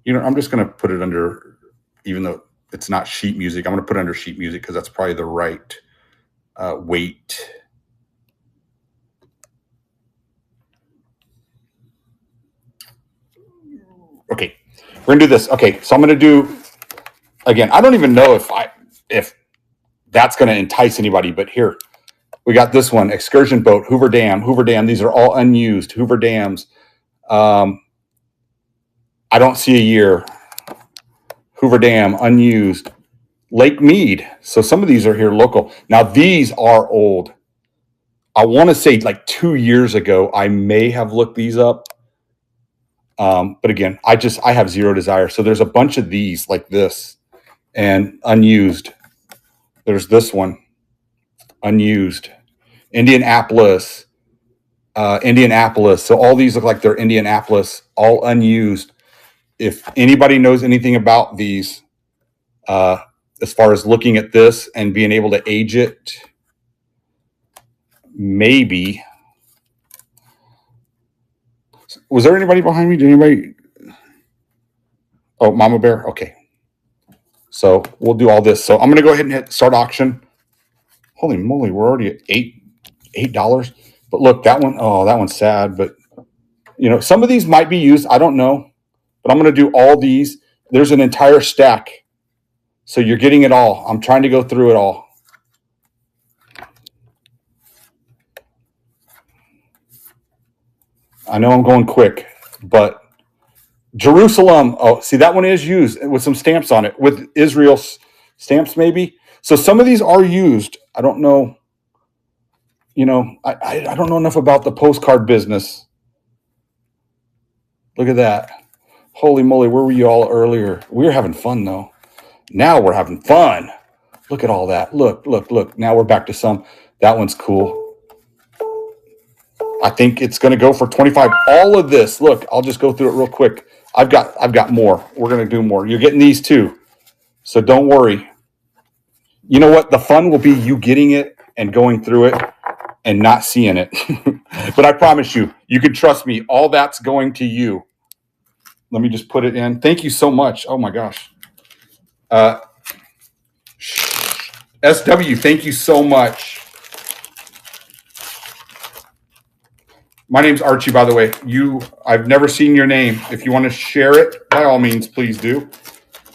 I'm just gonna put it under, even though it's not sheet music, I'm gonna put it under sheet music because that's probably the right weight. Okay, we're gonna do this. Okay, so I'm gonna do, again, I don't even know if that's gonna entice anybody, but here we got this one: excursion boat, Hoover Dam, Hoover Dam. These are all unused Hoover Dams. I don't see a year. Hoover Dam, unused. Lake Mead. So some of these are here local. Now these are old. I want to say like 2 years ago, I may have looked these up. But again, I have zero desire. So there's a bunch of these like this and unused. There's this one, unused. Indianapolis. So all these look like they're Indianapolis, all unused. If anybody knows anything about these, as far as looking at this and being able to age it, maybe. Was there anybody behind me? Did anybody? Oh, Mama Bear. Okay. So we'll do all this. So I'm going to go ahead and hit start auction. Holy moly, we're already at $8. But look, that one, oh, that one's sad. But some of these might be used. I don't know. But I'm going to do all these. There's an entire stack. So you're getting it all. I'm trying to go through it all. I know I'm going quick, but Jerusalem. Oh, see, that one is used with some stamps on it, with Israel stamps maybe. So some of these are used. I don't know. I don't know enough about the postcard business. Look at that. Holy moly, where were you all earlier? We were having fun, though. Now we're having fun. Look at all that. Look. Now we're back to some. That one's cool. I think it's going to go for 25. All of this. Look, I'll just go through it real quick. I've got more. We're going to do more. You're getting these too. So don't worry. You know what? The fun will be you getting it and going through it and not seeing it. But I promise you, you can trust me. All that's going to you. Let me just put it in. Thank you so much. Oh my gosh. SW, thank you so much. My name's Archie, by the way. I've never seen your name. If you want to share it, by all means, please do.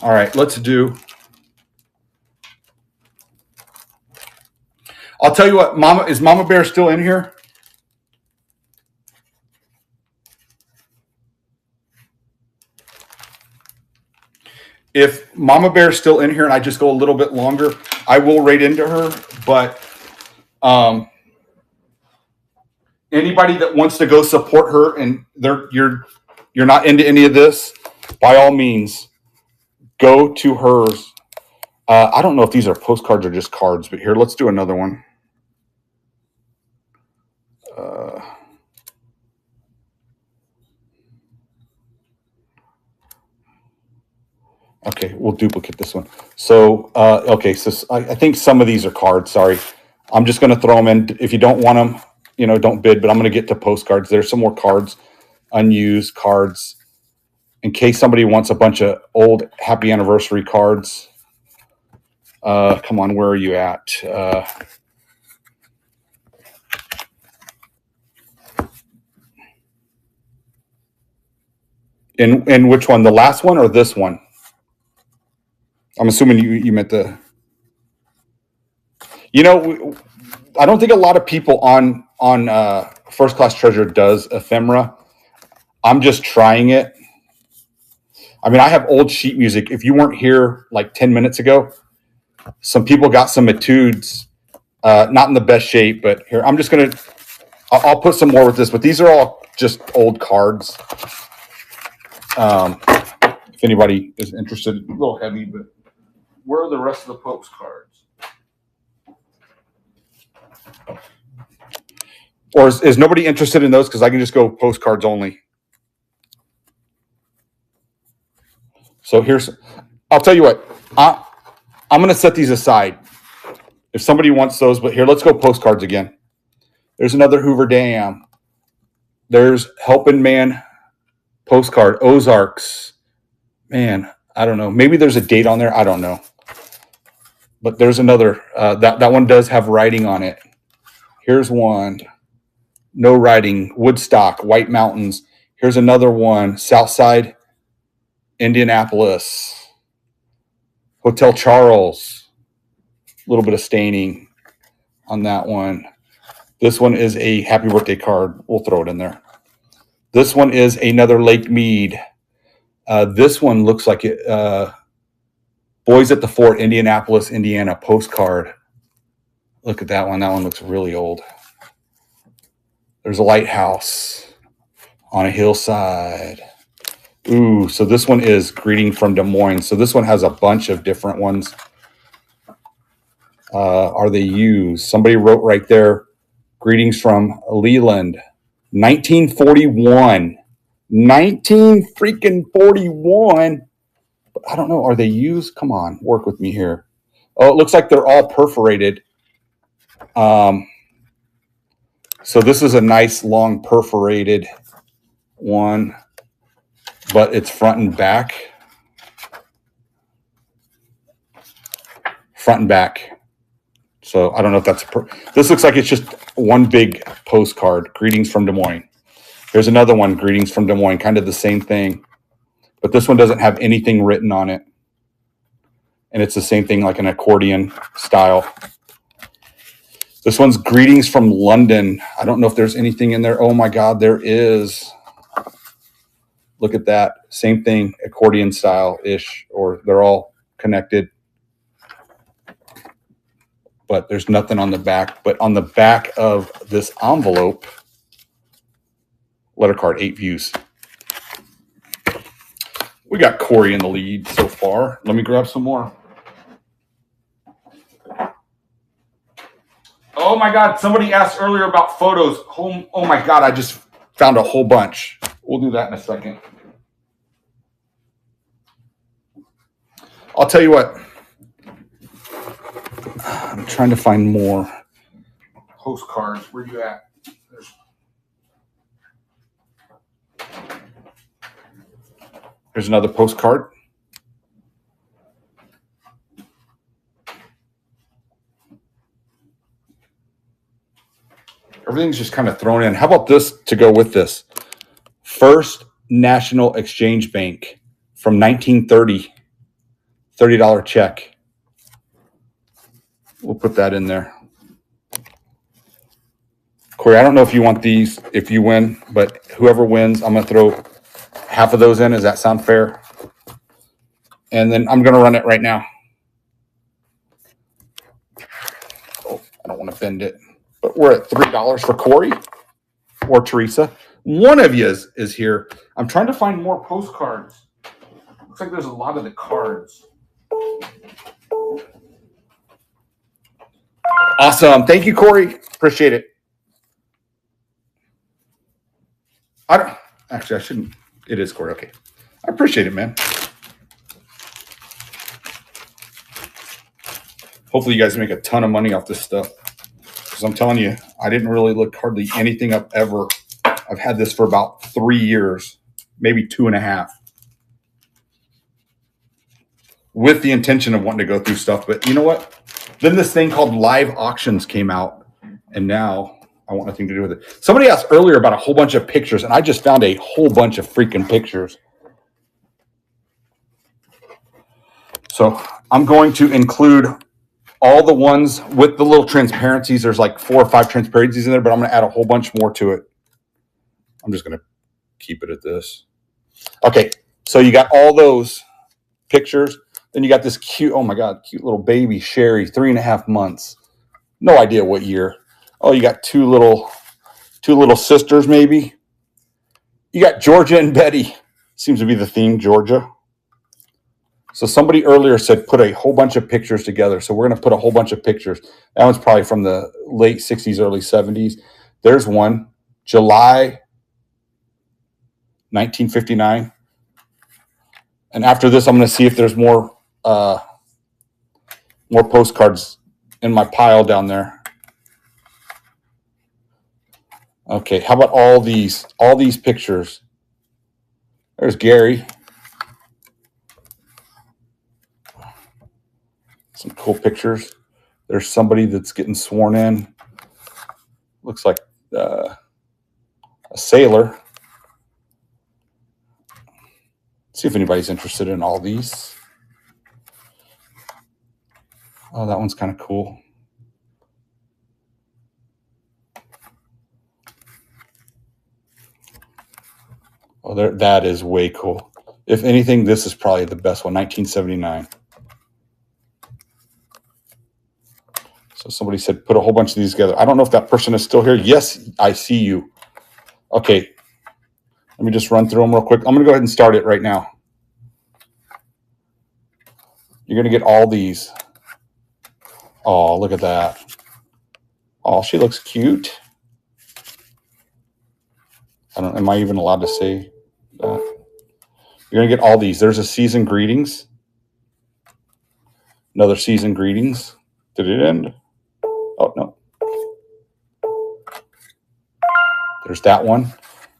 All right, let's do. I'll tell you what, is Mama Bear still in here? If Mama Bear's still in here and I just go a little bit longer, I will rate into her. But anybody that wants to go support her and you're not into any of this, by all means, go to hers. I don't know if these are postcards or just cards, but here, let's do another one. Okay, we'll duplicate this one. So, okay, so I think some of these are cards. Sorry. I'm just going to throw them in. If you don't want them, don't bid, but I'm going to get to postcards. There's some more cards, unused cards, in case somebody wants a bunch of old happy anniversary cards. Come on, where are you at? In which one? The last one or this one? I'm assuming you meant the. I don't think a lot of people on First Class Treasure does ephemera. I'm just trying it. I mean, I have old sheet music. If you weren't here like 10 minutes ago, some people got some etudes, not in the best shape, but here, I'll put some more with this, but these are all just old cards. If anybody is interested, a little heavy, but where are the rest of the postcards? Or is nobody interested in those? Because I can just go postcards only. So I'll tell you what, I'm going to set these aside if somebody wants those. But here, let's go postcards again. There's another Hoover Dam. There's Helping Man postcard, Ozarks. Man, I don't know. Maybe there's a date on there. I don't know. But there's another. That one does have writing on it. Here's one. No writing. Woodstock, White Mountains. Here's another one. Southside, Indianapolis. Hotel Charles. A little bit of staining on that one. This one is a happy birthday card. We'll throw it in there. This one is another Lake Mead. This one looks like it. Boys at the Fort, Indianapolis, Indiana postcard. Look at that one. That one looks really old. There's a lighthouse on a hillside. Ooh, so this one is Greeting from Des Moines. So this one has a bunch of different ones. Are they used? Somebody wrote right there, Greetings from Leland, 1941. 1941. I don't know. Are they used? Come on, work with me here. Oh, it looks like they're all perforated. So this is a nice long perforated one, but it's front and back. Front and back. So I don't know if that's this looks like it's just one big postcard. Greetings from Des Moines. Here's another one. Greetings from Des Moines. Kind of the same thing, but this one doesn't have anything written on it, and it's the same thing, like an accordion style. This one's Greetings from London. I don't know if there's anything in there. Oh my God, there is. Look at that. Same thing, accordion style-ish, or they're all connected. But there's nothing on the back. But on the back of this envelope, letter card, 8 views. We got Corey in the lead so far. Let me grab some more. Oh my God, somebody asked earlier about photos. Oh my God, I just found a whole bunch. We'll do that in a second. I'll tell you what. I'm trying to find more postcards. Where you at? Here's another postcard. Everything's just kind of thrown in. How about this to go with this? First National Exchange Bank from 1930. $30 check. We'll put that in there. Corey, I don't know if you want these if you win, but whoever wins, I'm going to throw half of those in. Does that sound fair? And then I'm going to run it right now. Oh, I don't want to bend it. But we're at $3 for Corey or Teresa. One of you is here. I'm trying to find more postcards. Looks like there's a lot of the cards. Awesome. Thank you, Corey. Appreciate it. I shouldn't. It is Corey. Okay. I appreciate it, man. Hopefully you guys make a ton of money off this stuff. Because I'm telling you, I didn't really look hardly anything up ever. I've had this for about 3 years, maybe 2.5. With the intention of wanting to go through stuff. But you know what? Then this thing called live auctions came out. And now I want nothing to do with it. Somebody asked earlier about a whole bunch of pictures. And I just found a whole bunch of freaking pictures. So I'm going to include all the ones with the little transparencies. There's like 4 or 5 transparencies in there, but I'm going to add a whole bunch more to it. I'm just going to keep it at this. Okay, so you got all those pictures. Then you got this cute, oh my God, cute little baby Sherry, 3.5 months. No idea what year. Oh, you got two little sisters maybe. You got Georgia and Betty. Seems to be the theme, Georgia. So somebody earlier said put a whole bunch of pictures together. So we're going to put a whole bunch of pictures. That one's probably from the late 60s, early 70s. There's one, July 1959. And after this, I'm going to see if there's more postcards in my pile down there. Okay, how about all these pictures? There's Gary. Some cool pictures. There's somebody that's getting sworn in. Looks like a sailor. See if anybody's interested in all these. Oh, that one's kind of cool. Oh, there, that is way cool. If anything, this is probably the best one, 1979. So somebody said, put a whole bunch of these together. I don't know if that person is still here. Yes, I see you. Okay. Let me just run through them real quick. I'm going to go ahead and start it right now. You're going to get all these. Oh, look at that. Oh, she looks cute. Am I even allowed to say that? You're going to get all these. There's a season greetings. Another season greetings. Did it end? Oh, no. There's that one.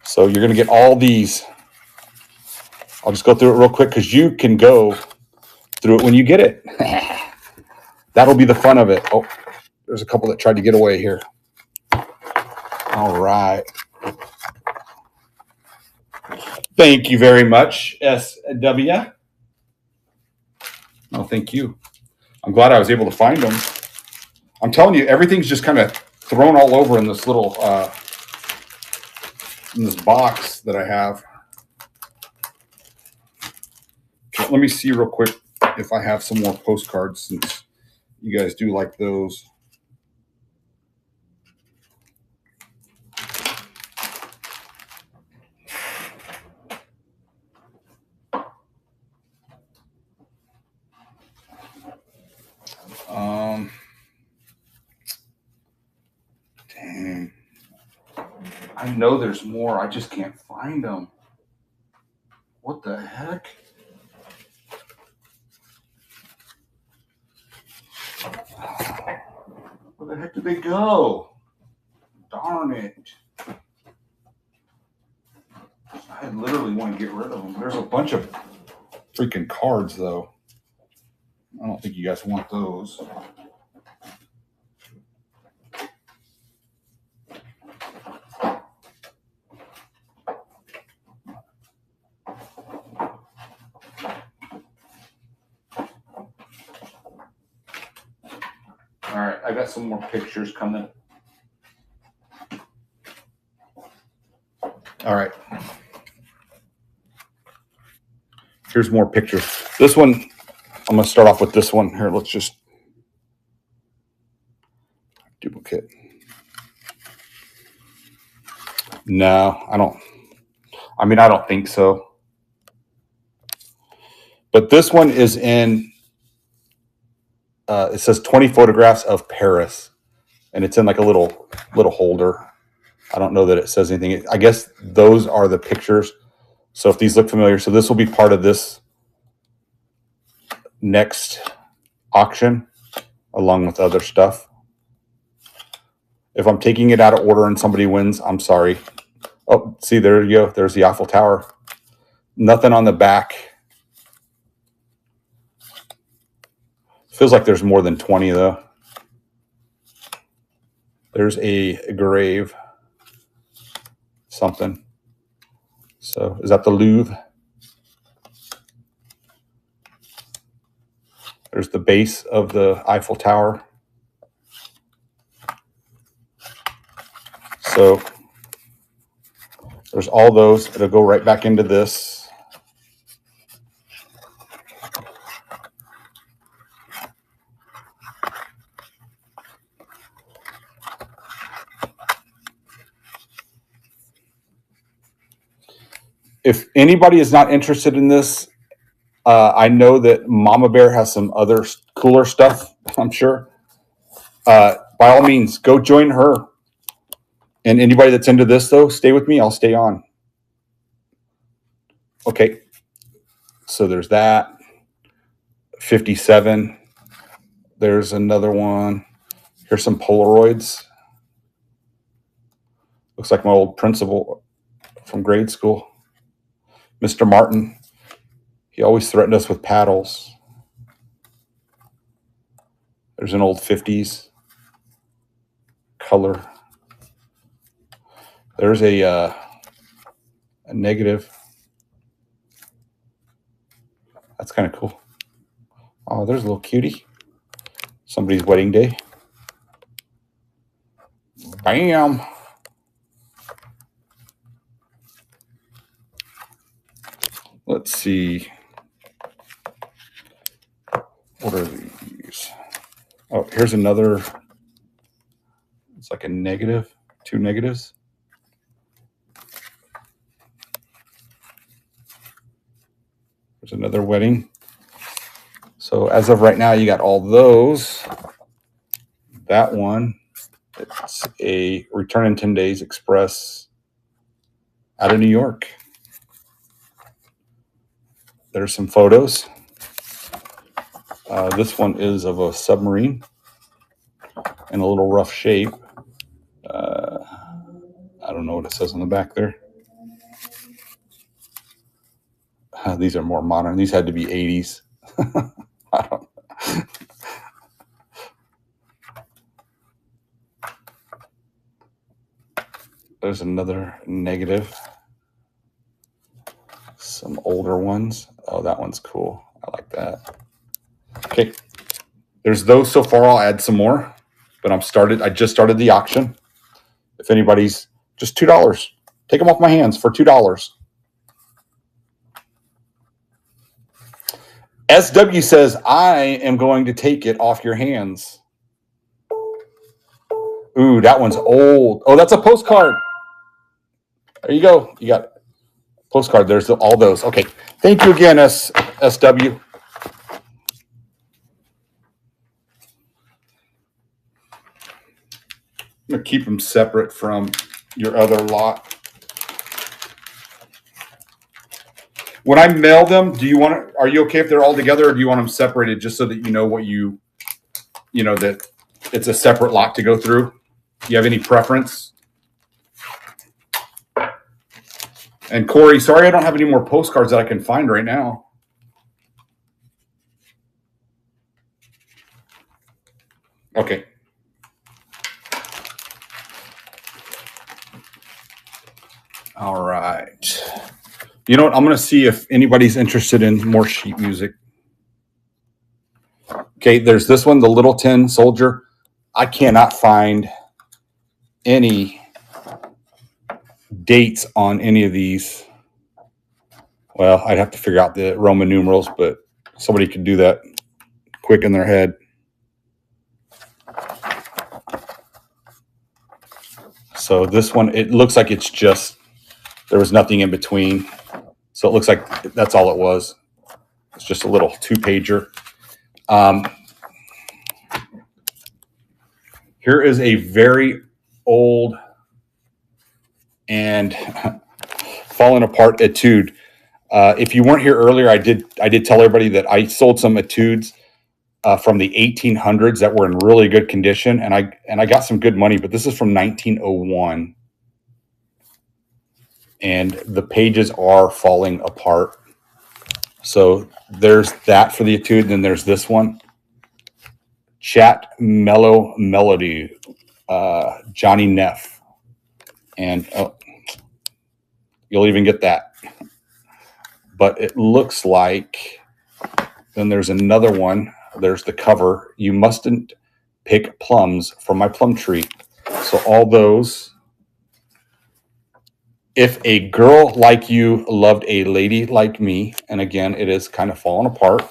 So you're going to get all these. I'll just go through it real quick because you can go through it when you get it. That'll be the fun of it. Oh, there's a couple that tried to get away here. All right. Thank you very much, SW. Oh, thank you. I'm glad I was able to find them. I'm telling you, everything's just kind of thrown all over in this little in this box that I have. Okay, let me see real quick if I have some more postcards since you guys do like those. Dang. I know there's more. I just can't find them. What the heck? Where the heck did they go? Darn it. I literally want to get rid of them. There's a bunch of freaking cards, though. I don't think you guys want those. All right, I got some more pictures coming. All right. Here's more pictures. This one, I'm going to start off with this one. Here, let's just duplicate. No, I don't. I mean, I don't think so. But this one is in, it says 20 photographs of Paris. And it's in like a little holder. I don't know that it says anything. I guess those are the pictures. So if these look familiar, so this will be part of this next auction along with other stuff. If I'm taking it out of order and somebody wins, I'm sorry. Oh, see, there you go. There's the Eiffel Tower. Nothing on the back. Feels like there's more than 20 though. There's a grave. Something. So is that the Louvre? There's the base of the Eiffel Tower. So there's all those. It'll go right back into this. If anybody is not interested in this, I know that Mama Bear has some other cooler stuff, I'm sure. By all means, go join her. And anybody that's into this, though, stay with me. I'll stay on. Okay. So there's that. 57. There's another one. Here's some Polaroids. Looks like my old principal from grade school, Mr. Martin. He always threatened us with paddles. There's an old 50s color. There's a negative. That's kind of cool. Oh, there's a little cutie. Somebody's wedding day. Bam. Let's see. What are these? Oh, here's another. It's like a negative, 2 negatives. There's another wedding. So as of right now, you got all those. That one, it's a return in 10 days express out of New York. There's some photos. This one is of a submarine in a little rough shape. I don't know what it says on the back there. These are more modern. These had to be 80s. I don't know. There's another negative. Some older ones. Oh, that one's cool. I like that. Okay. There's those so far. I'll add some more. But I just started the auction. If anybody's just $2. Take them off my hands for $2. SW says, I am going to take it off your hands. Ooh, that one's old. Oh, that's a postcard. There you go. You got postcard. There's all those. Okay. Thank you again, SW. I'm going to keep them separate from your other lot. When I mail them, are you okay if they're all together, or do you want them separated just so that you know that it's a separate lot to go through? Do you have any preference? And Corey, sorry I don't have any more postcards that I can find right now. Okay. All right. You know what? I'm going to see if anybody's interested in more sheet music. Okay, there's this one, the Little Tin Soldier. I cannot find any dates on any of these. Well, I'd have to figure out the Roman numerals, but somebody could do that quick in their head. So this one, it looks like it's just, there was nothing in between. So it looks like that's all it was. It's just a little 2-pager. Here is a very old and falling apart etude. If you weren't here earlier, I did tell everybody that I sold some etudes from the 1800s that were in really good condition, and I got some good money. But this is from 1901, and the pages are falling apart. So there's that for the etude. And then there's this one, Chat Mellow Melody, Johnny Neff, and you'll even get that. But it looks like then there's another one. There's the cover. You mustn't pick plums from my plum tree. So all those. If a girl like you loved a lady like me, and again, it is kind of falling apart.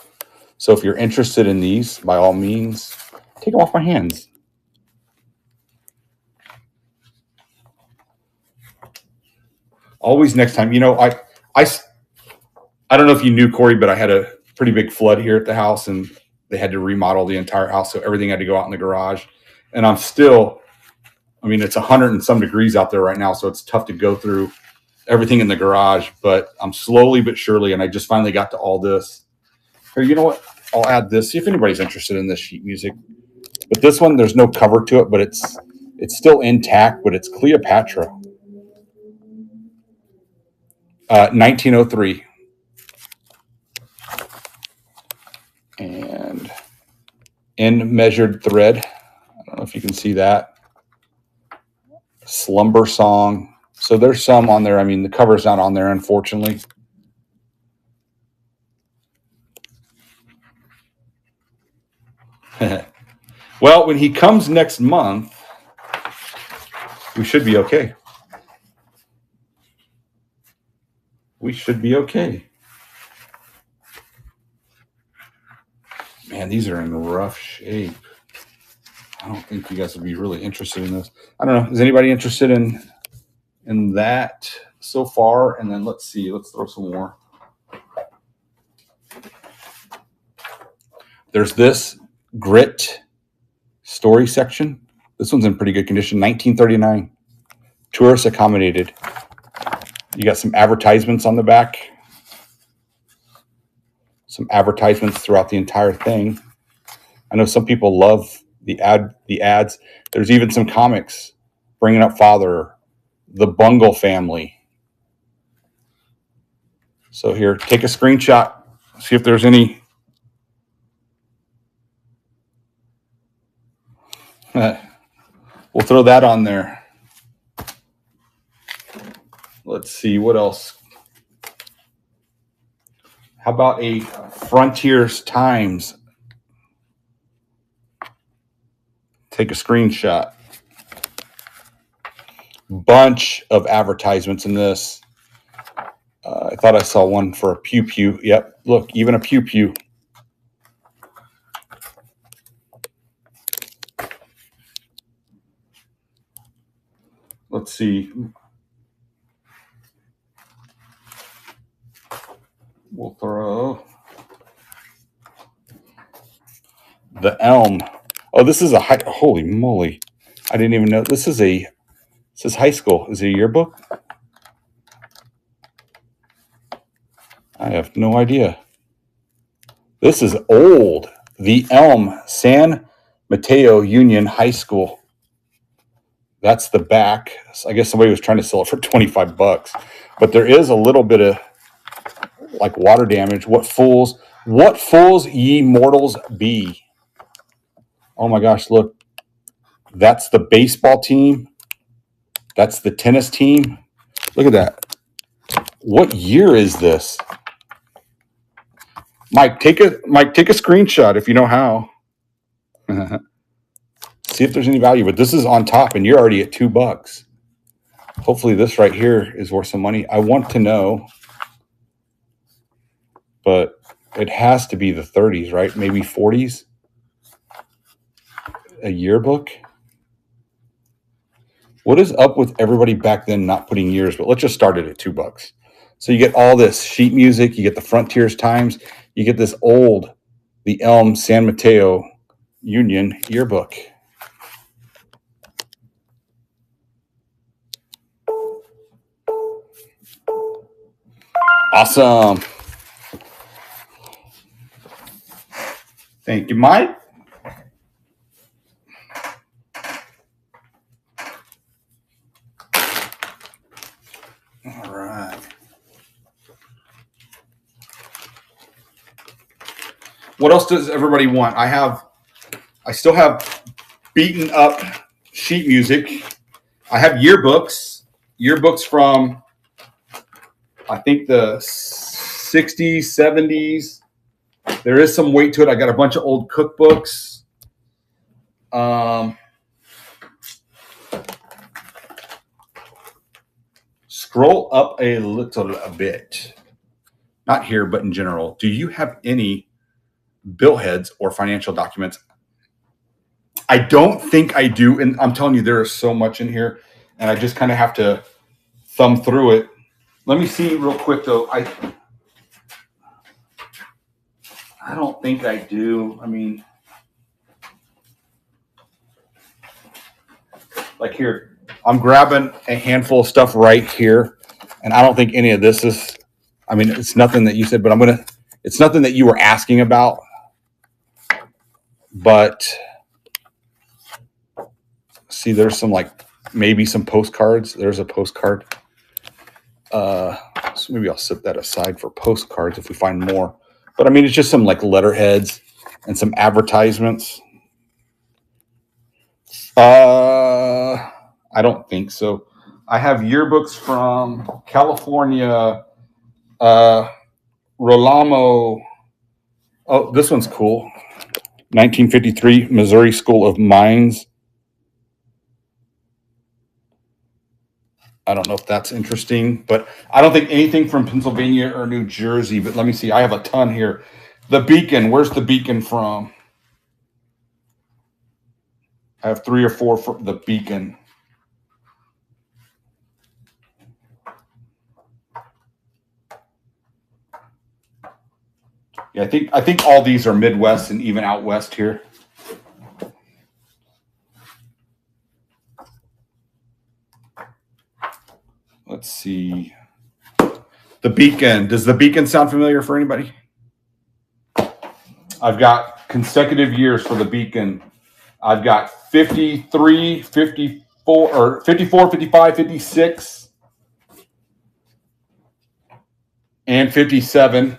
So if you're interested in these, by all means, take them off my hands. Always next time. I don't know if you knew, Corey, but I had a pretty big flood here at the house, and they had to remodel the entire house. So everything had to go out in the garage. And I'm still I mean, it's 100 and some degrees out there right now, so it's tough to go through everything in the garage, but I'm slowly but surely, and I just finally got to all this. Here, you know what? I'll add this, see if anybody's interested in this sheet music. But this one, there's no cover to it, but it's still intact, but it's Cleopatra. 1903. And in measured thread. I don't know if you can see that. Slumber Song. So there's some on there. I mean, the cover's not on there, unfortunately. Well, when he comes next month, we should be okay. We should be okay. Man, these are in rough shape. I don't think you guys would be really interested in this. I don't know. Is anybody interested in that so far? And then let's see. Let's throw some more. There's this Grit story section. This one's in pretty good condition. 1939. Tourist accommodated. You got some advertisements on the back. Some advertisements throughout the entire thing. I know some people love the ads. There's even some comics. Bringing Up Father, The Bungle Family. So here, take a screenshot. See if there's any. We'll throw that on there. Let's see, what else? How about a Frontiers Times? Take a screenshot. Bunch of advertisements in this. I thought I saw one for a Pew Pew. Yep, look, even a Pew Pew. Let's see. We'll throw the Elm. Oh, this is a holy moly. I didn't even know. This is high school. Is it a yearbook? I have no idea. This is old. The Elm, San Mateo Union High School. That's the back. So I guess somebody was trying to sell it for $25, but there is a little bit of like water damage. What fools ye mortals be? Oh my gosh, look. That's the baseball team. That's the tennis team. Look at that. What year is this? Mike, take a screenshot if you know how. See if there's any value, but this is on top and you're already at $2. Hopefully this right here is worth some money. I want to know, but it has to be the 30s, right? Maybe 40s. A yearbook. What is up with everybody back then not putting years? But let's just start it at $2. So you get all this sheet music. You get the Frontiers Times. You get this old, the Elm San Mateo Union yearbook. Awesome. Thank you, Mike. All right. What else does everybody want? I still have beaten up sheet music. I have yearbooks from, I think, the 60s, 70s. There is some weight to it. I got a bunch of old cookbooks. Scroll up a little bit. Not here, but in general. Do you have any bill heads or financial documents? I don't think I do. And I'm telling you, there is so much in here. And I just kind of have to thumb through it. Let me see real quick, though. I don't think I do. I mean, like here, I'm grabbing a handful of stuff right here, and I don't think any of this is. I mean, it's nothing that you said, but it's nothing that you were asking about, but see, there's some maybe some postcards. There's a postcard. So maybe I'll set that aside for postcards if we find more. But I mean, it's just some letterheads and some advertisements. I don't think so. I have yearbooks from California, Rolamo. Oh, this one's cool. 1953 Missouri School of Mines. I don't know if that's interesting, but I don't think anything from Pennsylvania or New Jersey. But let me see. I have a ton here. The Beacon. Where's the Beacon from? I have 3 or 4 for the Beacon. Yeah, I think all these are Midwest and even out west here. Let's see. The Beacon. Does the Beacon sound familiar for anybody? I've got consecutive years for the Beacon. I've got 53, 54, or 54, 55, 56, and 57.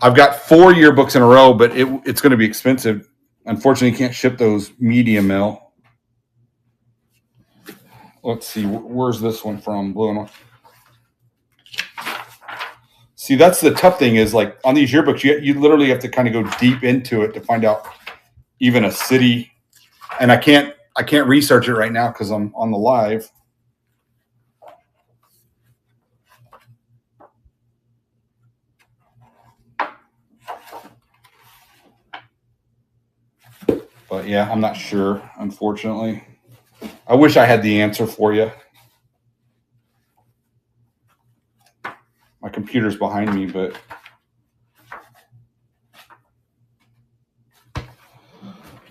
I've got 4 yearbooks in a row, but it's going to be expensive. Unfortunately, you can't ship those medium mail. Let's see. Where's this one from? Blue one. See, that's the tough thing is on these yearbooks, you literally have to kind of go deep into it to find out even a city. And I can't research it right now because I'm on the live. But yeah, I'm not sure, unfortunately. I wish I had the answer for you. My computer's behind me, but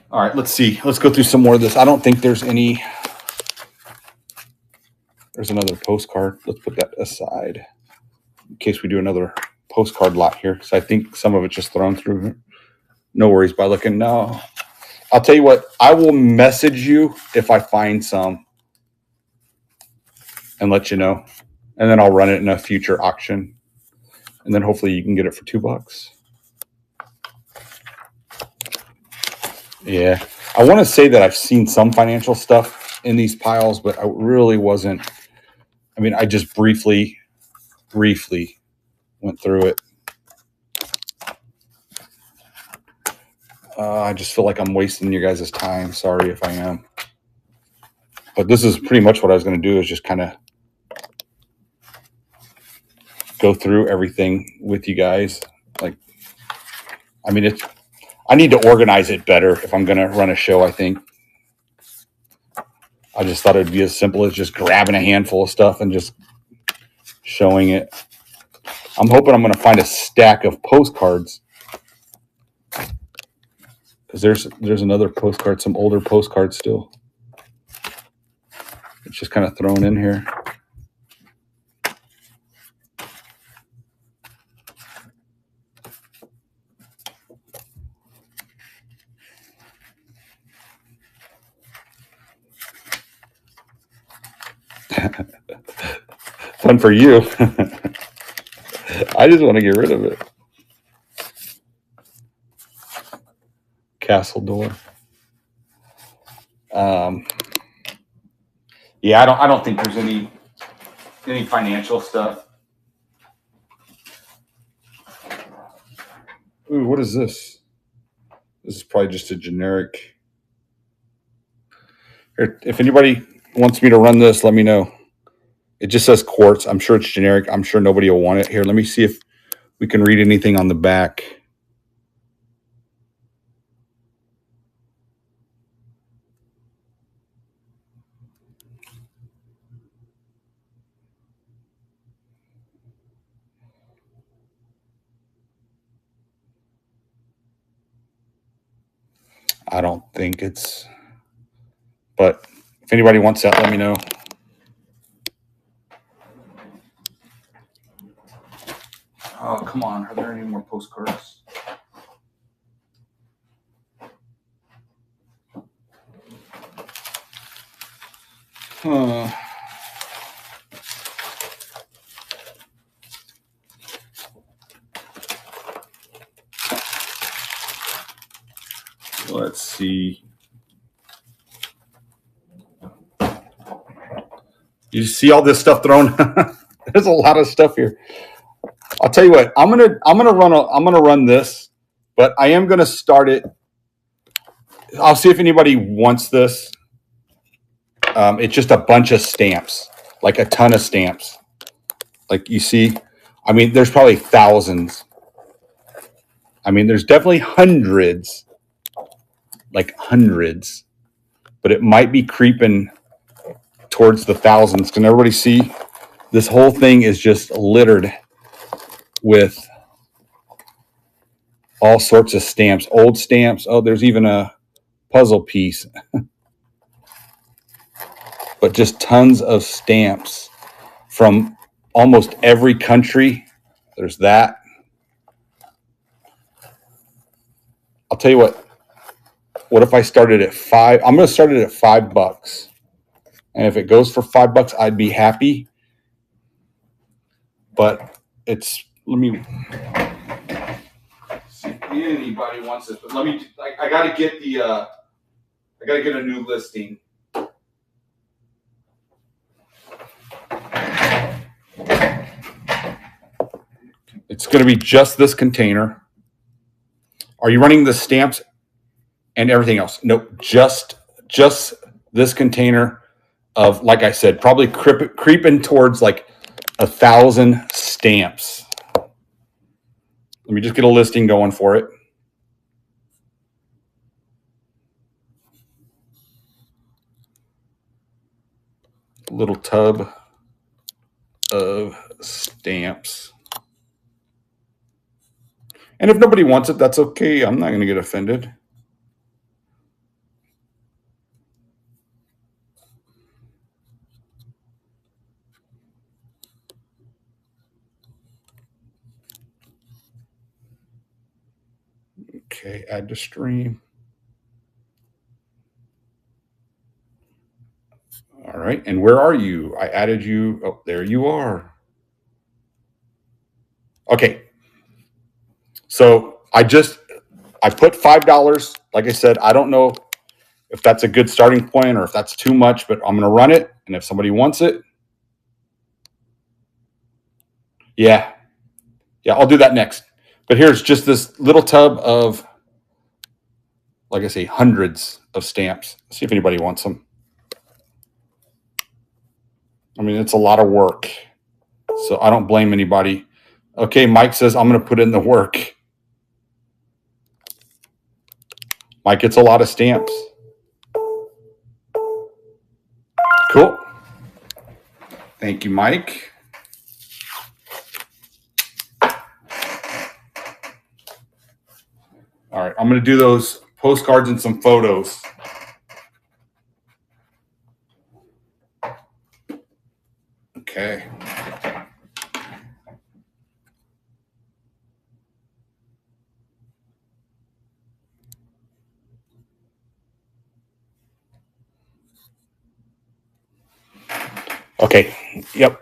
all right, let's see. Let's go through some more of this. I don't think there's any. There's another postcard. Let's put that aside in case we do another postcard lot here, because I think some of it's just thrown through. No worries by looking. No, I'll tell you what. I will message you if I find some and let you know, and then I'll run it in a future auction, and then hopefully you can get it for $2. Yeah, I want to say that I've seen some financial stuff in these piles, but I really wasn't. I mean, I just briefly went through it. I just feel like I'm wasting your guys' time. Sorry if I am. But this is pretty much what I was going to do, is just kind of go through everything with you guys. I mean, I need to organize it better if I'm going to run a show, I think. I just thought it'd be as simple as just grabbing a handful of stuff and just showing it. I'm hoping I'm going to find a stack of postcards, because there's another postcard, some older postcards still. It's just kind of thrown in here. Fun for you. I just want to get rid of it. Castle door. Yeah, I don't think there's any financial stuff. Ooh, what is this? This is probably just a generic. Here, if anybody wants me to run this, let me know. It just says quartz. I'm sure it's generic. I'm sure nobody will want it. Here, let me see if we can read anything on the back. I don't think it's, but if anybody wants that, let me know. Oh, come on. Are there any more postcards? Let's see. You see all this stuff thrown? There's a lot of stuff here. I'll tell you what. I'm gonna run this, but I am gonna start it. I'll see if anybody wants this. It's just a bunch of stamps, like a ton of stamps. Like you see, I mean, there's probably thousands. I mean, there's definitely hundreds, like hundreds, but it might be creeping towards the thousands. Can everybody see? This whole thing is just littered with all sorts of stamps, old stamps. Oh, there's even a puzzle piece, but just tons of stamps from almost every country. There's that. I'll tell you what. What if I started at $5? I'm going to start it at $5. And if it goes for $5, I'd be happy. But it's, let me see if anybody wants it. But let me, I got to get the, I got to get a new listing. It's going to be just this container. Are you running the stamps and everything else? Nope, just this container of, like I said, probably creeping towards like 1,000 stamps. Let me just get a listing going for it. Little tub of stamps. And if nobody wants it, that's okay. I'm not going to get offended. Okay, add to stream. All right, and where are you? I added you. Oh, there you are. Okay. So I put $5. Like I said, I don't know if that's a good starting point or if that's too much, but I'm going to run it. And if somebody wants it, yeah, I'll do that next. But here's just this little tub of, like I say, hundreds of stamps. Let's see if anybody wants them. I mean, it's a lot of work, so I don't blame anybody. Okay, Mike says I'm going to put in the work. Mike gets a lot of stamps. Cool. Thank you, Mike. All right, I'm going to do those postcards and some photos. Okay. Okay. Yep.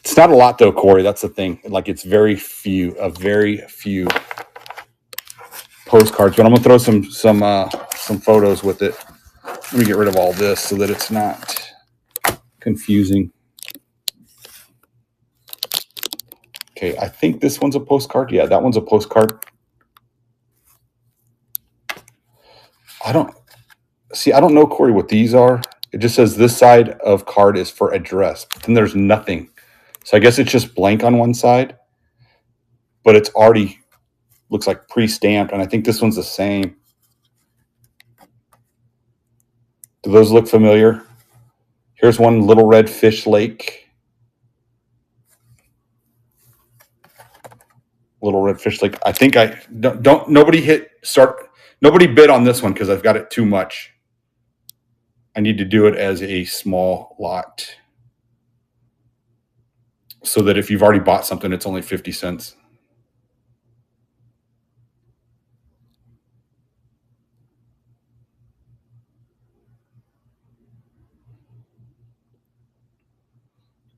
It's not a lot though, Corey. That's the thing. Like it's very few postcards, but I'm gonna throw some photos with it. Let me get rid of all this so that it's not confusing. Okay, I think this one's a postcard. Yeah, that one's a postcard. I don't know, Corey, what these are. It just says this side of card is for address, but then there's nothing. So I guess it's just blank on one side, but it's already looks like pre-stamped, and I think this one's the same. Do those look familiar? Here's one, Little Red Fish Lake. Little Red Fish Lake. I think nobody hit start. Nobody bid on this one because I've got it too much. I need to do it as a small lot so that if you've already bought something, it's only 50 cents.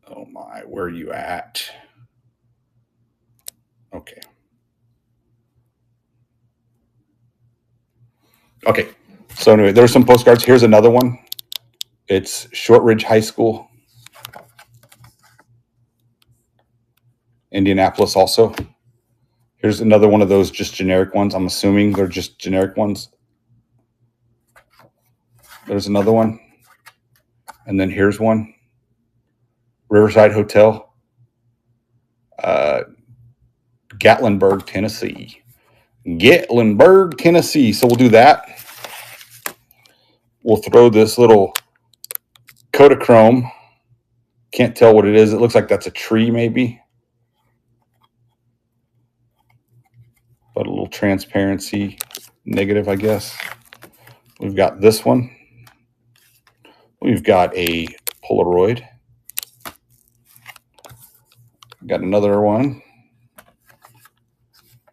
Oh my, where are you at? Okay. Okay. So anyway, there's some postcards. Here's another one. It's Shortridge High School, Indianapolis also. Here's another one of those just generic ones. I'm assuming they're just generic ones. There's another one. And then here's one. Riverside Hotel, Gatlinburg, Tennessee. Gatlinburg, Tennessee. So we'll do that. We'll throw this little Kodachrome. Can't tell what it is. It looks like that's a tree maybe. But a little transparency negative, I guess. We've got this one. We've got a Polaroid. Got another one.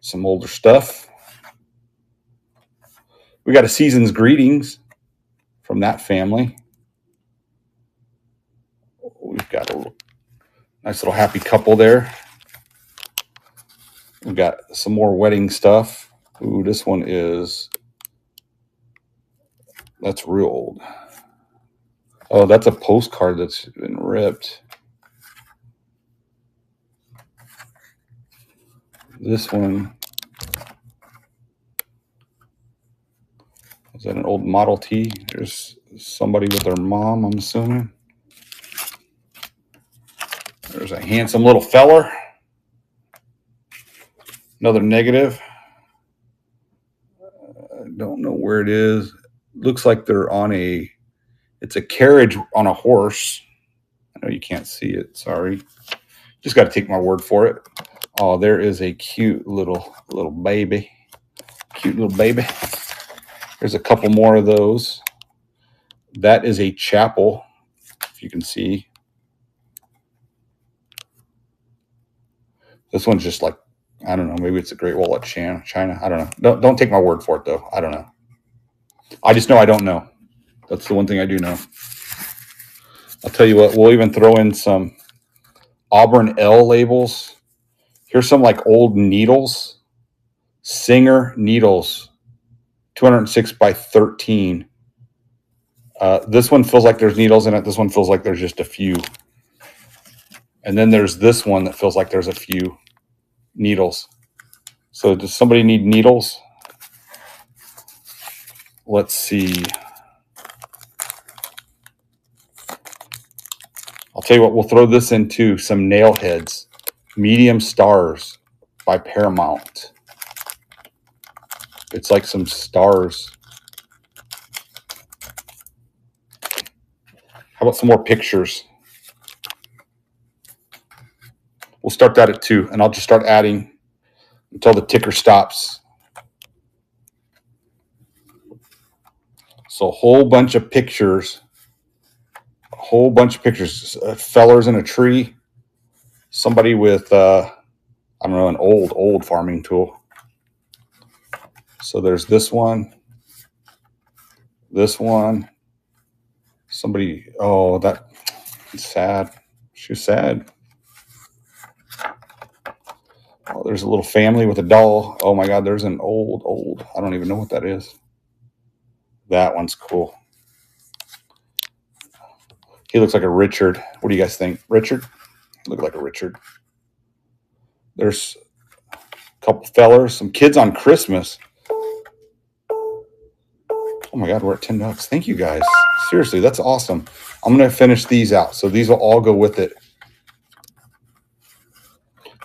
Some older stuff. We got a season's greetings from that family. We've got a nice little happy couple there. We've got some more wedding stuff. Ooh, this one that's real old. Oh, that's a postcard that's been ripped. This one, is that an old Model T? There's somebody with their mom, I'm assuming. There's a handsome little feller. Another negative. I don't know where it is. Looks like they're on it's a carriage on a horse. I know you can't see it, sorry. Just got to take my word for it. Oh, there is a cute little baby. Cute little baby. There's a couple more of those. That is a chapel, if you can see. This one's just like, I don't know, maybe it's a Great Wall of China. I don't know. Don't take my word for it, though. I don't know. I just know I don't know. That's the one thing I do know. I'll tell you what, we'll even throw in some Auburn L labels. Here's some like old needles. Singer needles. 206 by 13. This one feels like there's needles in it. This one feels like there's just a few. And then there's this one that feels like there's a few needles. So does somebody need needles? Let's see. I'll tell you what, we'll throw this into some nail heads. Medium Stars by Paramount. It's like some stars. How about some more pictures? We'll start that at 2, and I'll just start adding until the ticker stops. So a whole bunch of pictures. Fellers in a tree. Somebody with, I don't know, an old farming tool. So there's this one. This one. Somebody, oh, that's sad. She's sad. Oh, there's a little family with a doll. Oh my God, there's an old. I don't even know what that is. That one's cool. He looks like a Richard. What do you guys think? Richard? Look like a Richard. There's a couple fellers, some kids on Christmas. Oh my God, we're at $10. Thank you guys. Seriously, that's awesome. I'm going to finish these out. So these will all go with it.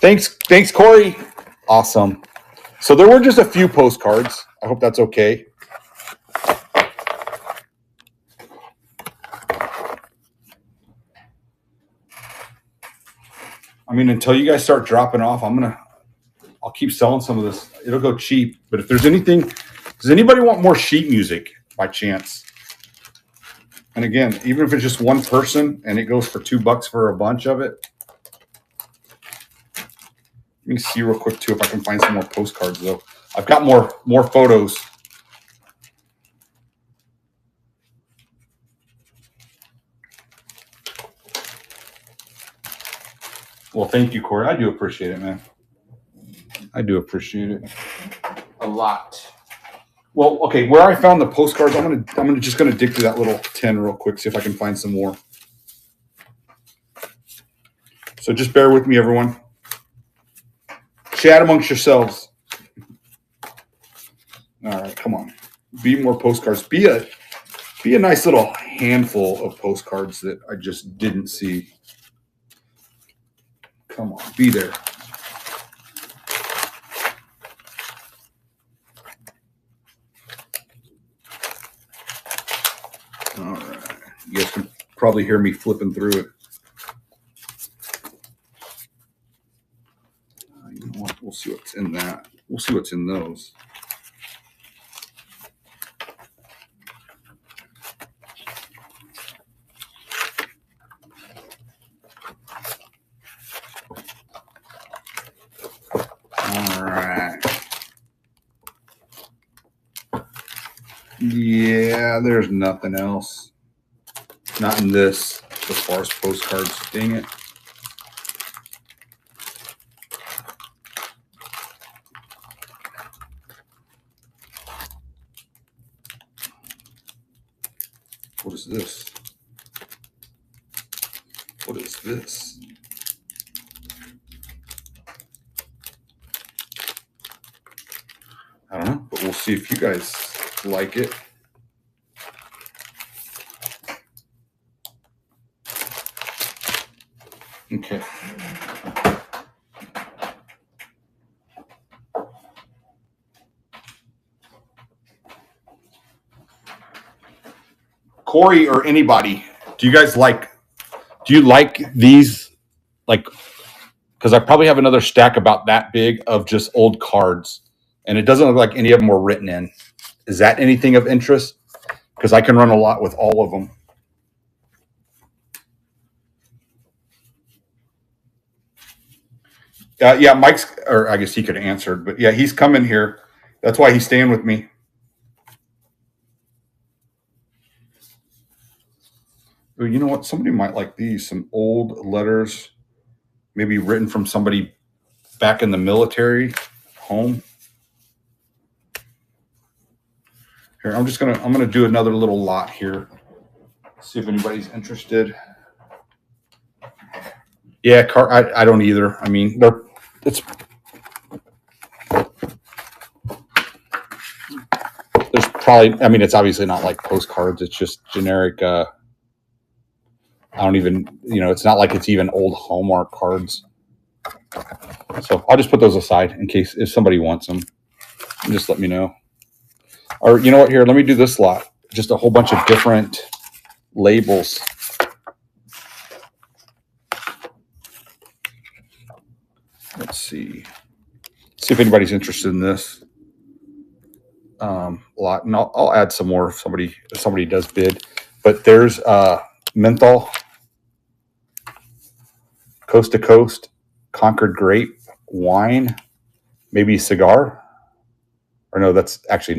Thanks, Corey. Awesome. So there were just a few postcards. I hope that's okay. I mean, until you guys start dropping off, I'll keep selling some of this. It'll go cheap. But if there's anything, Does anybody want more sheet music by chance? And again, even if it's just one person and it goes for $2 for a bunch of it. Let me see real quick too if I can find some more postcards though. I've got more photos. Well, thank you, Corey. I do appreciate it, man. I do appreciate it a lot. Well, okay, where I found the postcards, I'm just gonna dig through that little tin real quick, see if I can find some more. So just bear with me, everyone. Chat amongst yourselves. All right, come on. Be more postcards. Be a nice little handful of postcards that I just didn't see. Come on, be there. All right. You guys can probably hear me flipping through it. You know what? We'll see what's in that. We'll see what's in those. All right. Yeah, there's nothing else. Not in this as far as postcards. Dang it. What is this? What is this? I don't know, but we'll see if you guys like it. Okay. Corey or anybody, do you like these? Like, because I probably have another stack about that big of just old cards, and it doesn't look like any of them were written in. Is that anything of interest? Because I can run a lot with all of them. Yeah, Mike's, or I guess he could have answered, but yeah, he's coming here. That's why he's staying with me. Ooh, you know what? Somebody might like these. Some old letters, maybe written from somebody back in the military home. Here, I'm gonna do another little lot here. See if anybody's interested. Yeah, I don't either. I mean, there's probably, I mean, it's obviously not like postcards. It's just generic. I don't even, it's not like it's even old Hallmark cards. So I'll just put those aside in case if somebody wants them. Just let me know. Or you know what? Here, let me do this lot. Just a whole bunch of different labels. Let's see. See if anybody's interested in this lot, and I'll add some more if somebody does bid. But there's menthol, coast to coast, Concord grape, wine, maybe cigar. Or no, that's actually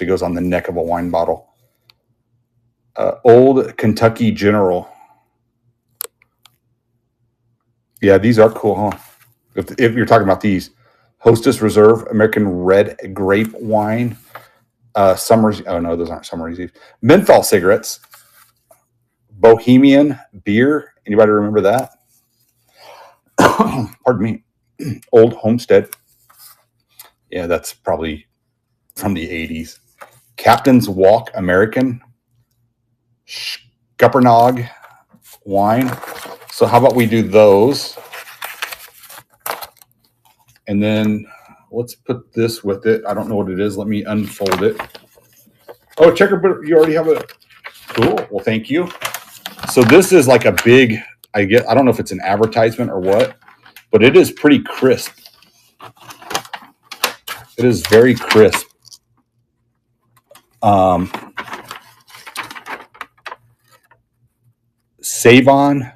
goes on the neck of a wine bottle. Old Kentucky General. Yeah, these are cool, huh? If you're talking about these, Hostess Reserve American Red Grape Wine, Summer's. Oh no, those aren't Summer's Eve. Menthol cigarettes, Bohemian beer. Anybody remember that? Pardon me. Old Homestead. Yeah, that's probably from the 80s. Captain's Walk American. Scuppernong wine. So how about we do those? And then let's put this with it. I don't know what it is. Let me unfold it. Oh, checkerboard. You already have a. Cool. Well, thank you. So this is like a big, I don't know if it's an advertisement or what, but it is pretty crisp. It is very crisp. Savon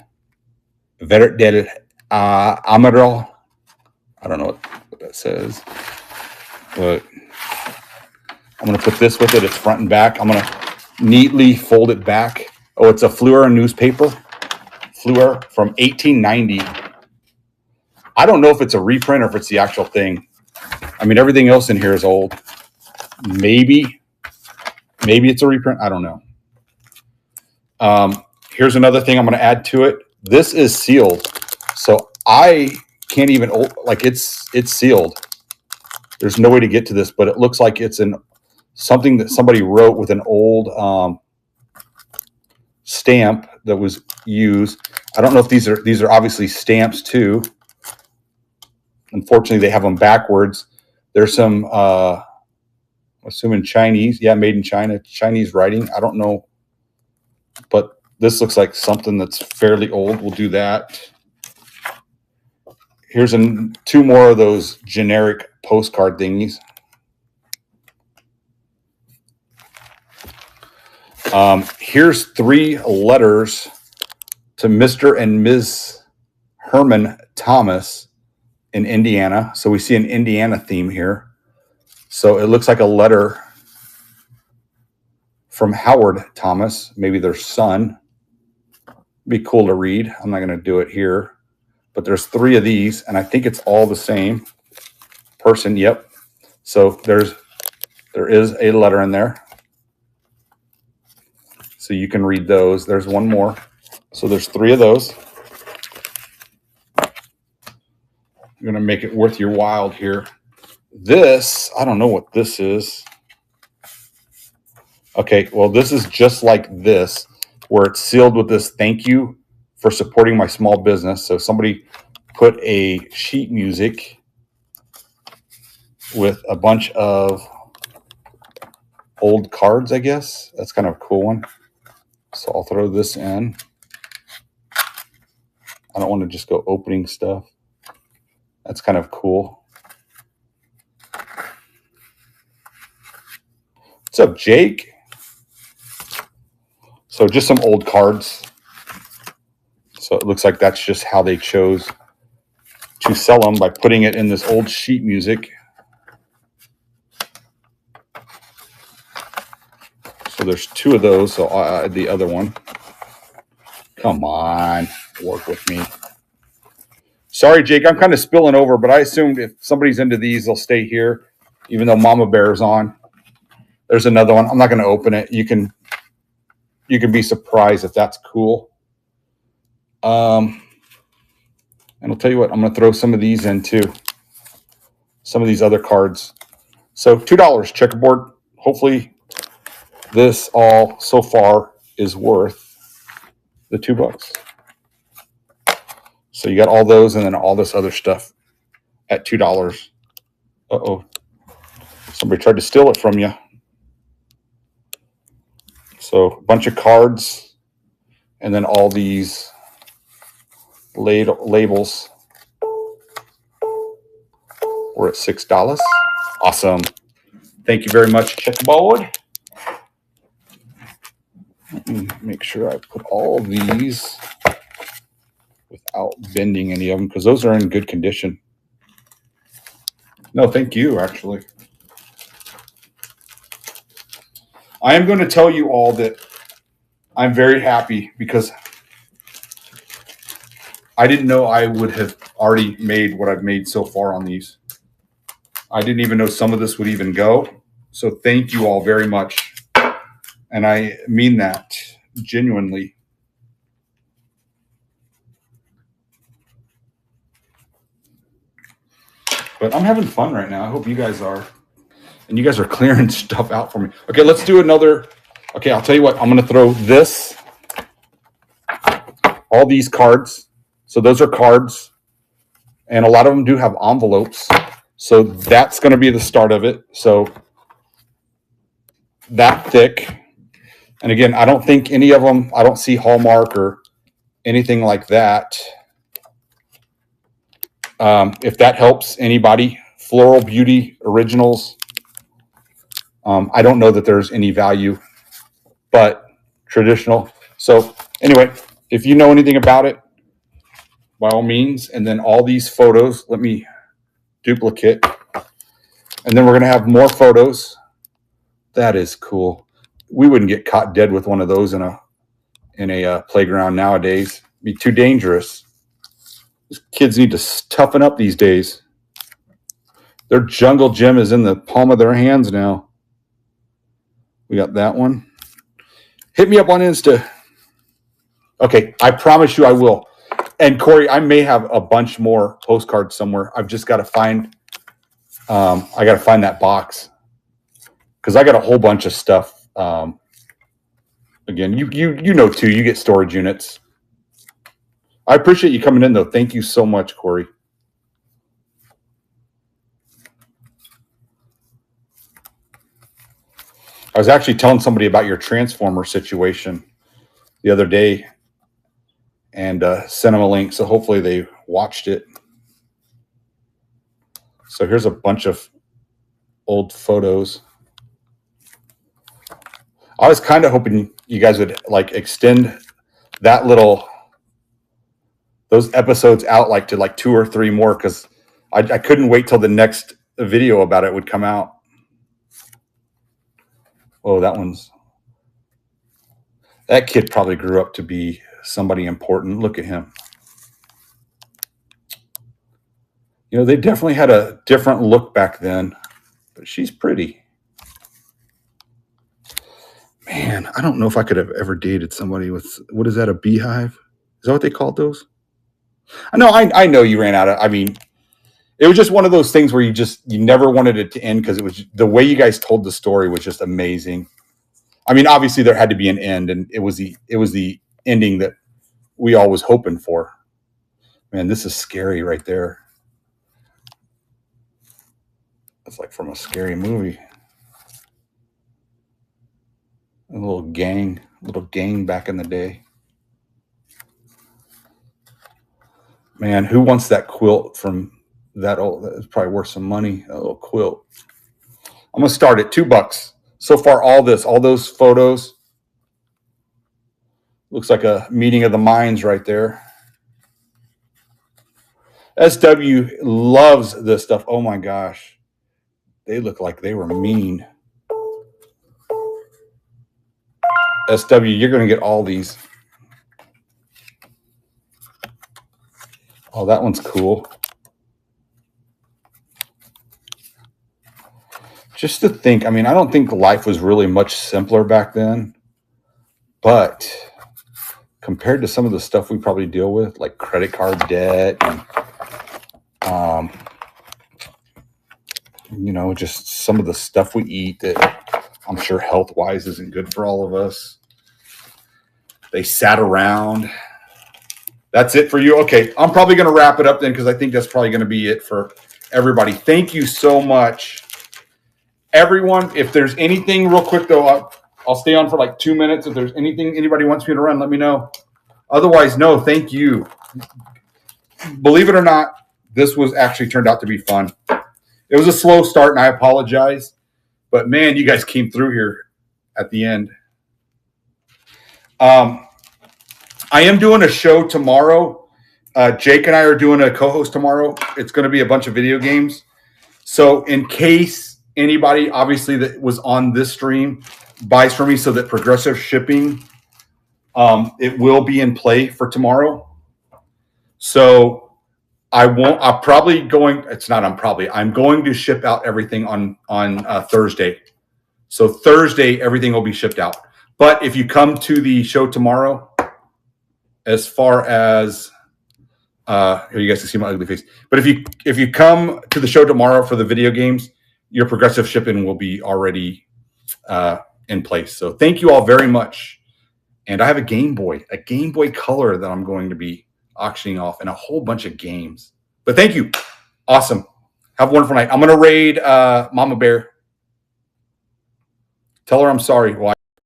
Verde del Amaral. I don't know what that says, but I'm going to put this with it. It's front and back. I'm going to neatly fold it back. Oh, it's a Fleur newspaper. Fleur from 1890. I don't know if it's a reprint or if it's the actual thing. I mean, everything else in here is old. Maybe it's a reprint. I don't know. Here's another thing I'm going to add to it. This is sealed, so I can't even, like, it's sealed. There's no way to get to this, but it looks like it's something that somebody wrote with an old stamp that was used. I don't know if these are obviously stamps too. Unfortunately, they have them backwards. There's some, assuming Chinese. Yeah, made in China, Chinese writing. I don't know, but this looks like something that's fairly old. We'll do that. Here's two more of those generic postcard thingies. Here's 3 letters to Mr. and Ms. Herman Thomas in Indiana. So we see an Indiana theme here. So it looks like a letter from Howard Thomas, maybe their son. Be cool to read. I'm not going to do it here, but there's 3 of these, and I think it's all the same person. Yep. So there is a letter in there. So you can read those. There's one more. So there's 3 of those. I'm going to make it worth your while here. This, I don't know what this is. Okay, well, this is just like this, where it's sealed with this thank you for supporting my small business. So somebody put a sheet music with a bunch of old cards, I guess. That's kind of a cool one. So I'll throw this in. I don't want to just go opening stuff. That's kind of cool. What's up, Jake? So just some old cards. So it looks like that's just how they chose to sell them, by putting it in this old sheet music. So there's 2 of those. So I'll add the other one. Come on, work with me. Sorry, Jake, I'm kind of spilling over, but I assumed if somebody's into these, they'll stay here, even though Mama Bear's on. There's another one. I'm not going to open it. You can be surprised if that's cool. And I'll tell you what, I'm going to throw some of these in too. Some of these other cards. So $2 checkerboard. Hopefully this all so far is worth the $2. So you got all those and then all this other stuff at $2. Uh-oh. Somebody tried to steal it from you. So a bunch of cards and then all these labels were at $6. Awesome. Thank you very much, checkerboard. Let me make sure I put all these without bending any of them, because those are in good condition. No, thank you, actually. I am going to tell you all that I'm very happy, because I didn't know I would have already made what I've made so far on these. I didn't even know some of this would even go. So thank you all very much. And I mean that genuinely. But I'm having fun right now. I hope you guys are. And you guys are clearing stuff out for me. Okay, let's do another. Okay, I'll tell you what. I'm going to throw this. All these cards. So those are cards. And a lot of them do have envelopes. So that's going to be the start of it. So that thick. And again, I don't think any of them, I don't see Hallmark or anything like that. If that helps anybody, Floral Beauty Originals. I don't know that there's any value, but traditional. So anyway, if you know anything about it, by all means. And then all these photos, let me duplicate. And then we're going to have more photos. That is cool. We wouldn't get caught dead with one of those in a playground nowadays. It'd be too dangerous. These kids need to toughen up these days. Their jungle gym is in the palm of their hands now. We got that one. Hit me up on Insta. Okay, I promise you I will. And Corey, I may have a bunch more postcards somewhere. I've just got to find. I got to find that box because I got a whole bunch of stuff. Again, you know too. You get storage units. I appreciate you coming in though. Thank you so much, Corey. I was actually telling somebody about your transformer situation the other day and sent them a link. So hopefully they watched it. So here's a bunch of old photos. I was kind of hoping you guys would like extend that those episodes out like to like 2 or 3 more because I couldn't wait till the next video about it would come out. Oh, that kid probably grew up to be somebody important. Look at him. You know, they definitely had a different look back then, but she's pretty. Man, I don't know if I could have ever dated somebody with, what is that, a beehive? Is that what they called those? I know you ran out of, I mean, it was just one of those things where you never wanted it to end because it was the way you guys told the story was just amazing. I mean, obviously there had to be an end, and it was the ending that we all was hoping for. Man, this is scary right there. It's like from a scary movie. A little gang back in the day. Man, who wants that quilt from that old? That's probably worth some money. A little quilt. I'm gonna start at $2. So far, all those photos. Looks like a meeting of the minds right there. SW loves this stuff. Oh my gosh. They look like they were mean. SW, you're going to get all these. Oh, that one's cool. Just to think, I mean, I don't think life was really much simpler back then, but compared to some of the stuff we probably deal with, like credit card debt and, you know, just some of the stuff we eat that I'm sure health-wise isn't good for all of us. They sat around. That's it for you? Okay, I'm probably going to wrap it up then because I think that's probably going to be it for everybody. Thank you so much. Everyone, if there's anything real quick, though, I'll stay on for like 2 minutes. If there's anything anybody wants me to run, let me know. Otherwise, no, thank you. Believe it or not, this was actually turned out to be fun. It was a slow start, and I apologize. But, man, you guys came through here at the end. I am doing a show tomorrow. Jake and I are doing a co-host tomorrow. It's going to be a bunch of video games. So in case anybody, obviously, that was on this stream buys from me, so that progressive shipping, it will be in play for tomorrow. So I'm going to ship out everything on Thursday. So Thursday, everything will be shipped out. But if you come to the show tomorrow, as far as you guys can see my ugly face, but if you come to the show tomorrow for the video games, your progressive shipping will be already in place. So thank you all very much. And I have a Game Boy Color that I'm going to be auctioning off, and a whole bunch of games. But thank you. Awesome. Have a wonderful night. I'm going to raid Mama Bear. Tell her I'm sorry. Why?